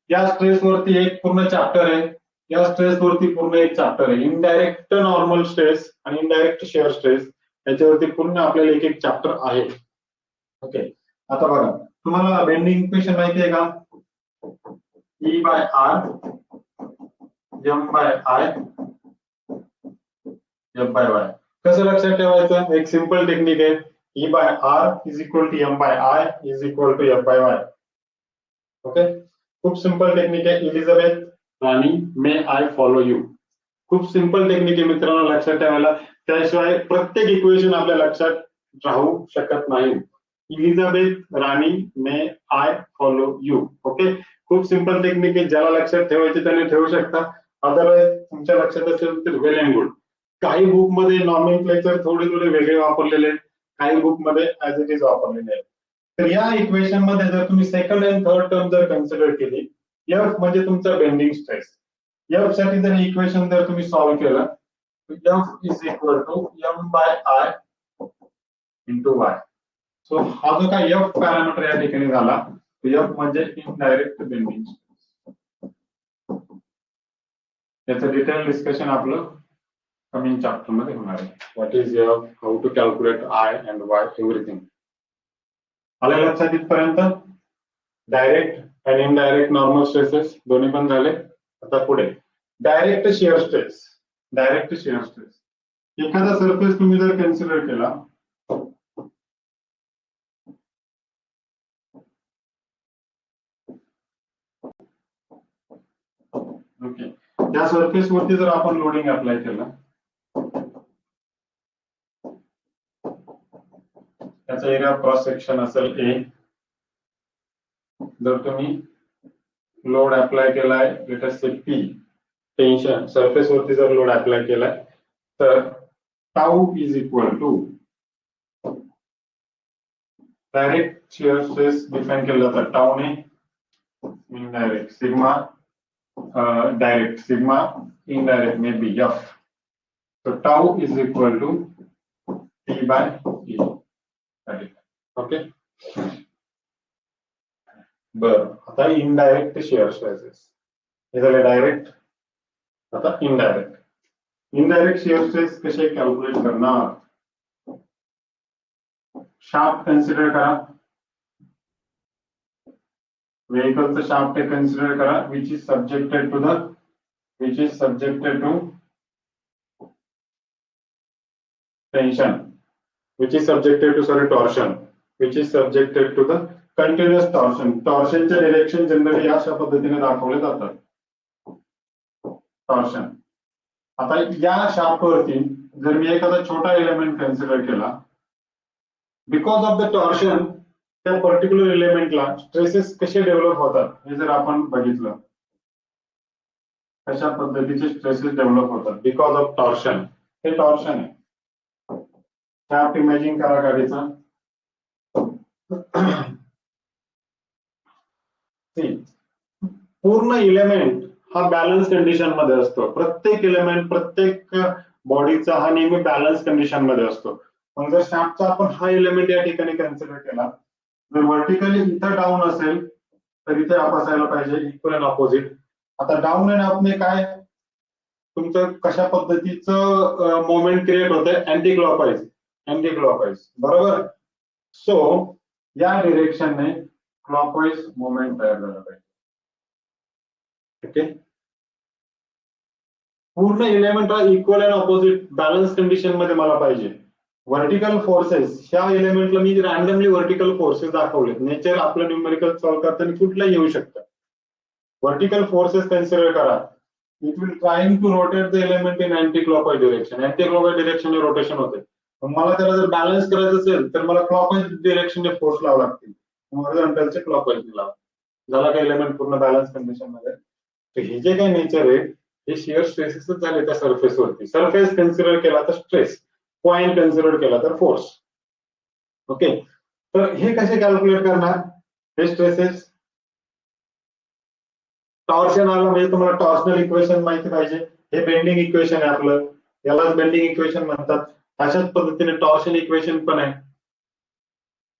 या स्ट्रेस वरती एक पूर्ण चॅप्टर आहे, या स्ट्रेस वरती पूर्ण एक चॅप्टर आहे. इनडायरेक्ट नॉर्मल स्ट्रेस आणि इनडायरेक्ट शिअर स्ट्रेस याच्यावरती पूर्ण आपल्याला एक एक चॅप्टर आहे. ओके, आता बघा, तुम्हाला बेंडिंग इक्वेशन माहिती आहे का? E by R M by I F by Y. कसं लक्षात ठेवायचं? एक सिंपल टेक्निक आहे, E by R is equal to M by I is equal to F by Y. Okay, खूप सिंपल टेक्निक आहे. Elizabeth Rani, may I follow you. खूप सिंपल टेक्निक आहे मित्रांनो, लक्षात ठेवायला. त्याशिवाय प्रत्येक इक्वेशन आपल्या लक्षात राहू शकत नाही. Elizabeth Rani, may I follow you. Okay, खूप सिंपल टेक्निक आहे. ज्याला लक्षात ठेवायचे त्याने ठेवू शकता. अदरवाईज तुमच्या लक्षात असेल तर वेल अँड गुड. काही बुक मध्ये नॉमेनक्लेचर थोडे थोडे वेगळे वापरलेले आहेत, काही बुक मध्ये ऍज इट इज वापरलेले आहेत. तर या इक्वेशन मध्ये जर तुम्ही सेकंड अँड थर्ड टर्म जर कन्सिडर केली, एफ म्हणजे तुमचा बेंडिंग स्ट्रेस. एफ साठी जर इक्वेशन जर तुम्ही सॉल्व्ह केलं, F is equal to M by I into Y. So हा जो काय एफ पॅरामीटर या ठिकाणी झाला, एफ म्हणजे इनडायरेक्ट बेंडिंग स्ट्रेस. याचं डिटेल डिस्कशन आपलं कमिंग चॅप्टर मध्ये होणार आहे. What is F, how to calculate I and Y, everything. आलं लक्षात इथपर्यंत? डायरेक्ट आणि इनडायरेक्ट नॉर्मल स्ट्रेसेस दोन्ही पण झाले. आता पुढे direct shear stress. Direct shear stress, एखादा सरफेस तुम्ही जर कन्सिडर केला, ओके, त्या सरफेस वरती जर आपण लोडिंग अप्लाय केलं, त्याचा एरिया क्रॉस सेक्शन असेल ए. जर तुम्ही लोड अप्लाय केलाय, let us say P, tension surface वरती जर लोड अप्लाय केलाय, तर tau is equal to direct shear stress define केला जातं टाऊने, indirect sigma, direct sigma, indirect may be F. So tau is equal to T by E. Okay, बर. आता इनडायरेक्ट शिअर स्ट्रेसेस हे झाले डायरेक्ट. आता इनडायरेक्ट. इनडायरेक्ट शिअर स्ट्रेस कसे कॅल्क्युलेट करणार? शाफ्ट कन्सिडर करा, व्हेकलचं शाफ्ट कन्सिडर करा, which is subjected to tension, which is subjected to torsion, which is subjected to the continuous torsion. टॉर्शनचे डिरेक्शन जनरली अशा पद्धतीने दाखवले जातात. टॉर्शन. आता या शाफ्ट वरती जर मी एखादा छोटा एलिमेंट कन्सिडर केला, बिकॉज ऑफ द टॉर्शन त्या पर्टिक्युलर एलिमेंटला स्ट्रेसेस कसे डेव्हलप होतात हे जर आपण बघितलं, कशा पद्धतीचे स्ट्रेसेस डेव्हलप होतात बिकॉज ऑफ टॉर्शन. हे टॉर्शन आहे. शाफ्ट इमेजिंग करा गाडीचा. पूर्ण इलेमेंट हा बॅलन्स कंडिशन मध्ये असतो. प्रत्येक इलेमेंट, प्रत्येक बॉडीचा हा नेहमी बॅलन्स कंडिशन मध्ये असतो. मग जर शाफ्टचा आपण हा एलिमेंट या ठिकाणी कन्सिडर केला, जर व्हर्टिकली इथं डाऊन असेल तर इथे अप असायला पाहिजे, इक्वल अँड ऑपोजिट. आता डाऊन अँड अपने काय तुमचं कशा पद्धतीचं मोमेंट क्रिएट होतंय? अँटी क्लॉकवाईज, अँटी क्लॉकवाईज, बरोबर. सो या डिरेक्शनने क्लॉकवाईज मोमेंट तयार झाला पाहिजे. ओके, पूर्ण एलिमेंट हा equal and opposite balance condition मध्ये मला पाहिजे. व्हर्टिकल फोर्सेस, ह्या एलिमेंटला मी रॅन्डमली व्हर्टिकल फोर्सेस दाखवले. नेचर आपलं न्यूमेरिकल सॉल्व्ह करताना कुठलाही येऊ शकतं. व्हर्टिकल फोर्सेस कन्सिडर करा, it will trying to rotate the element in anticlockwise direction. Anticlockwise direction rotation होते. मला त्याला जर बॅलन्स करायचं असेल तर मला क्लॉकवाईज डिरेक्शनने फोर्स लावा लागतील, हॉरिझॉन्टलचे क्लॉकवाईज लावा. झाला का एलिमेंट पूर्ण बॅलन्स कंडिशन मध्ये? तर हे जे काही नेचर आहे हे शिअर स्ट्रेसेसच झाले त्या सरफेस वरती. सरफेस कन्सिडर केला तर स्ट्रेस, पॉइंट कन्सिडर केला तर फोर्स. ओके, तर हे कसे कॅल्क्युलेट करणार हे स्ट्रेसेस? टॉर्शन आलं म्हणजे तुम्हाला टॉर्शनल इक्वेशन माहिती पाहिजे. हे बेंडिंग इक्वेशन आहे आपलं, यालाच बेंडिंग इक्वेशन म्हणतात. अशाच पद्धतीने टॉर्शन इक्वेशन पण आहे.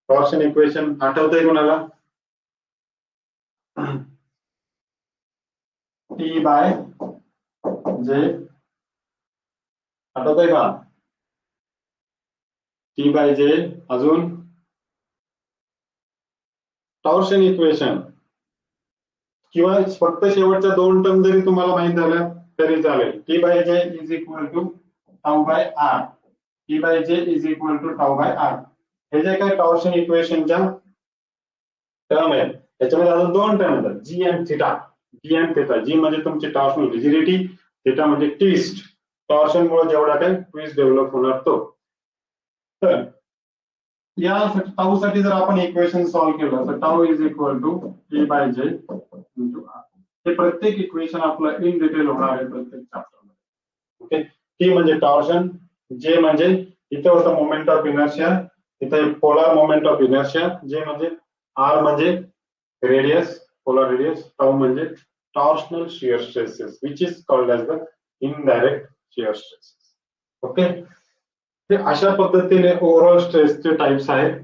टॉर्शन इक्वेशन आठवतंय कोणाला? टी बाय जे, आठवतंय का? टी बाय जे. अजून टॉर्शन इक्वेशन, किंवा फक्त शेवटच्या दोन टर्म जरी तुम्हाला माहित झाल्या तरी चालेल. T by J is equal to tau by R. E by J is equal to tau by R. हे जे काही टॉर्शन इक्वेशनच्या टर्म आहे त्याच्यामध्ये अजून दोन टर्म येतात, G and theta. G and theta, G म्हणजे तुमची टॉर्शनल रिजिडिटी, थिटा म्हणजे ट्विस्ट. टॉर्शन मुळे जेवढा काही ट्विस्ट डेव्हलप होणार तो. तर या टाऊ साठी जर आपण इक्वेशन सॉल्व्ह केलं तर tau is equal to E by J into R. हे प्रत्येक इक्वेशन आपलं इन डिटेल होणार आहे प्रत्येक चॅप्टरमध्ये. ओके. टी म्हणजे टॉर्शन, जे म्हणजे इथे होतं मोमेंट ऑफ इनर्शिया, इथे polar moment of inertia, J म्हणजे आर म्हणजे रेडियस, पोलर रेडियस, टाऊ म्हणजे torsional shear stresses which is called as the indirect shear stresses. Okay. हे अशा पद्धतीने ओव्हरऑल स्ट्रेसचे टाइप्स आहेत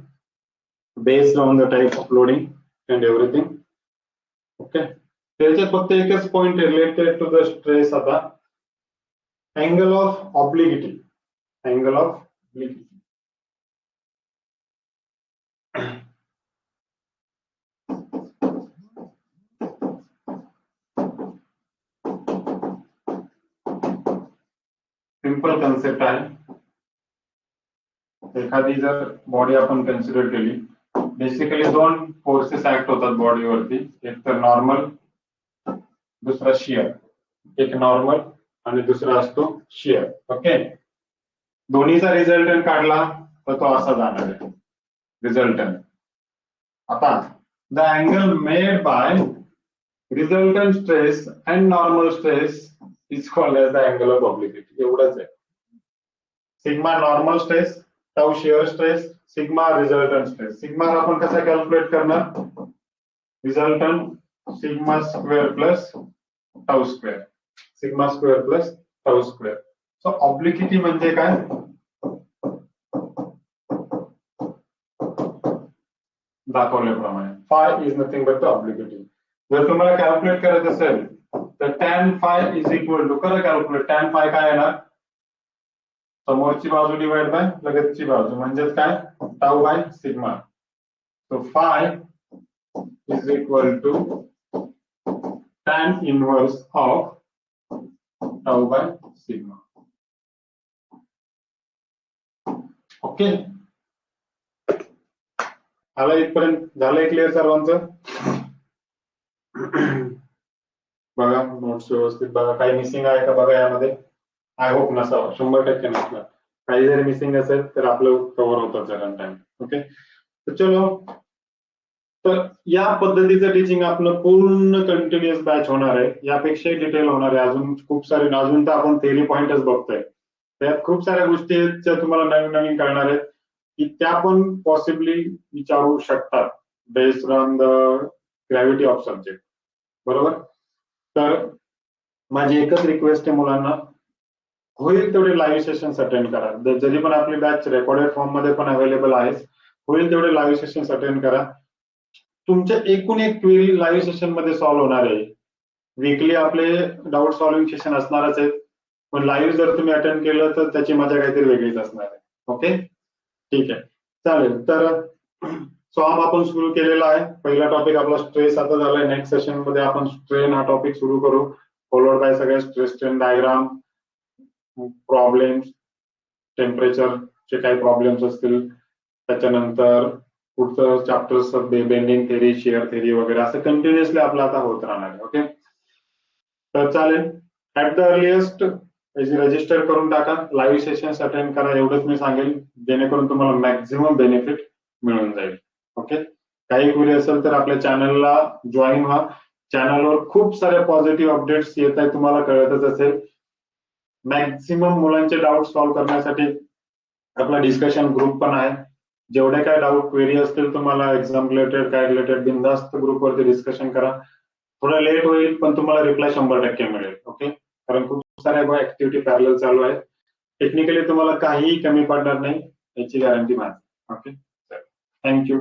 based on the type of loading and everything. Okay. त्याच्यात फक्त एकच point related to the stress आता, angle of obliquity. Angle of obliquity. Simple concept आहे. एखादी जर बॉडी आपण कन्सिडर केली, बेसिकली दोन फोर्सेस ऍक्ट होतात बॉडीवरती, एक तर नॉर्मल, दुसरा शियर. एक नॉर्मल आणि दुसरा असतो शियर. ओके. दोन्हीचा रिझल्टंट काढला तर तो असा जाणार आहे रिझल्टंट. आता the angle made by resultant stress and normal stress is called as the angle of obliquity. एवढंच आहे. Sigma normal stress, tau shear stress, sigma resultant stress. Sigma आपण कसा कॅल्क्युलेट करणार? Resultant sigma square plus tau square. Sigma square plus tau square. So obliquity म्हणजे काय? दाखवल्याप्रमाणे phi is nothing but the obliquity. जर तुम्हाला कॅल्क्युलेट करायचं असेल तर tan phi is equal to, करा कॅल्क्युलेट. टॅन फाय काय येणार? समोरची बाजू डिवाइड बाय लगतची बाजू म्हणजेच काय? Tau by sigma. So phi is equal to tan inverse of tau by sigma. Okay. आला इथपर्यंत? झालंय क्लिअर सर्वांचं? बघा नोट्स व्यवस्थित बघा. काही मिसिंग आहे का बघा यामध्ये. आय होप नसावं, 100% नसणार. काही जरी मिसिंग असेल तर आपलं कव्हर होतं जरा टाइम. ओके. तर चलो, तर या पद्धतीचं टीचिंग आपलं पूर्ण कंटिन्युअस बॅच होणार आहे. यापेक्षाही डिटेल होणार आहे. अजून खूप सारे, अजून तर आपण थेरी पॉइंटच बघतोय. त्यात खूप साऱ्या गोष्टी आहेत ज्या तुम्हाला नवीन नवीन कळणार आहेत की त्या पण पॉसिबली विचारू शकतात based on the gravity of subject. बरोबर. तर माझी एकच रिक्वेस्ट आहे मुलांना, होईल तेवढे लाईव्ह सेशन्स अटेंड करा. जरी पण आपली बॅच रेकॉर्डेड फॉर्म मध्ये पण अवेलेबल आहे, होईल तेवढे लाईव्ह सेशन्स अटेंड करा. तुमच्या एकूण एक क्वेरी लाईव्ह सेशन मध्ये सॉल्व्ह होणार आहे. वीकली आपले डाऊट सॉल्विंग सेशन असणारच आहेत, पण लाईव्ह जर तुम्ही अटेंड केलं तर त्याची मजा काहीतरी वेगळीच असणार आहे. ओके. ठीक आहे, चालेल. तर सॉम आपण सुरू केलेला आहे. पहिला टॉपिक आपला स्ट्रेस आता झालाय. नेक्स्ट सेशन मध्ये आपण स्ट्रेन हा टॉपिक सुरू करू, फॉलोड बाय सगळे स्ट्रेस स्ट्रेन डायग्राम, प्रॉब्लेम्स, टेम्परेचरचे काही प्रॉब्लेम्स असतील, त्याच्यानंतर पुढचं chapters bending theory, shear theory वगैरे असं कंटिन्युअसली आपलं आता होत राहणार आहे. ओके. तर चालेल. ऍट द अर्लिएस्ट रजिस्टर करून टाका, लाईव्ह सेशन्स अटेंड करा, एवढंच मी सांगेल, जेणेकरून तुम्हाला मॅक्झिमम बेनिफिट मिळून जाईल. ओके. काही क्वेरी असेल तर आपल्या चॅनलला जॉईन व्हा. चॅनलवर खूप सारे पॉझिटिव्ह अपडेट्स येत आहेत, तुम्हाला कळतच असेल. मॅक्झिमम मुलांचे डाऊट सॉल्व्ह करण्यासाठी आपला डिस्कशन ग्रुप पण आहे. जेवढे काय डाऊट क्वेरी असतील तुम्हाला एक्झाम रिलेटेड काय रिलेटेड, बिनधास्त ग्रुपवरती डिस्कशन करा. थोडं लेट होईल पण तुम्हाला रिप्लाय 100% मिळेल. ओके. कारण खूप साऱ्या ऍक्टिव्हिटी पॅरलल चालू आहेत. टेक्निकली तुम्हाला काहीही कमी पडणार नाही याची गॅरंटी माझी. ओके. थँक्यू.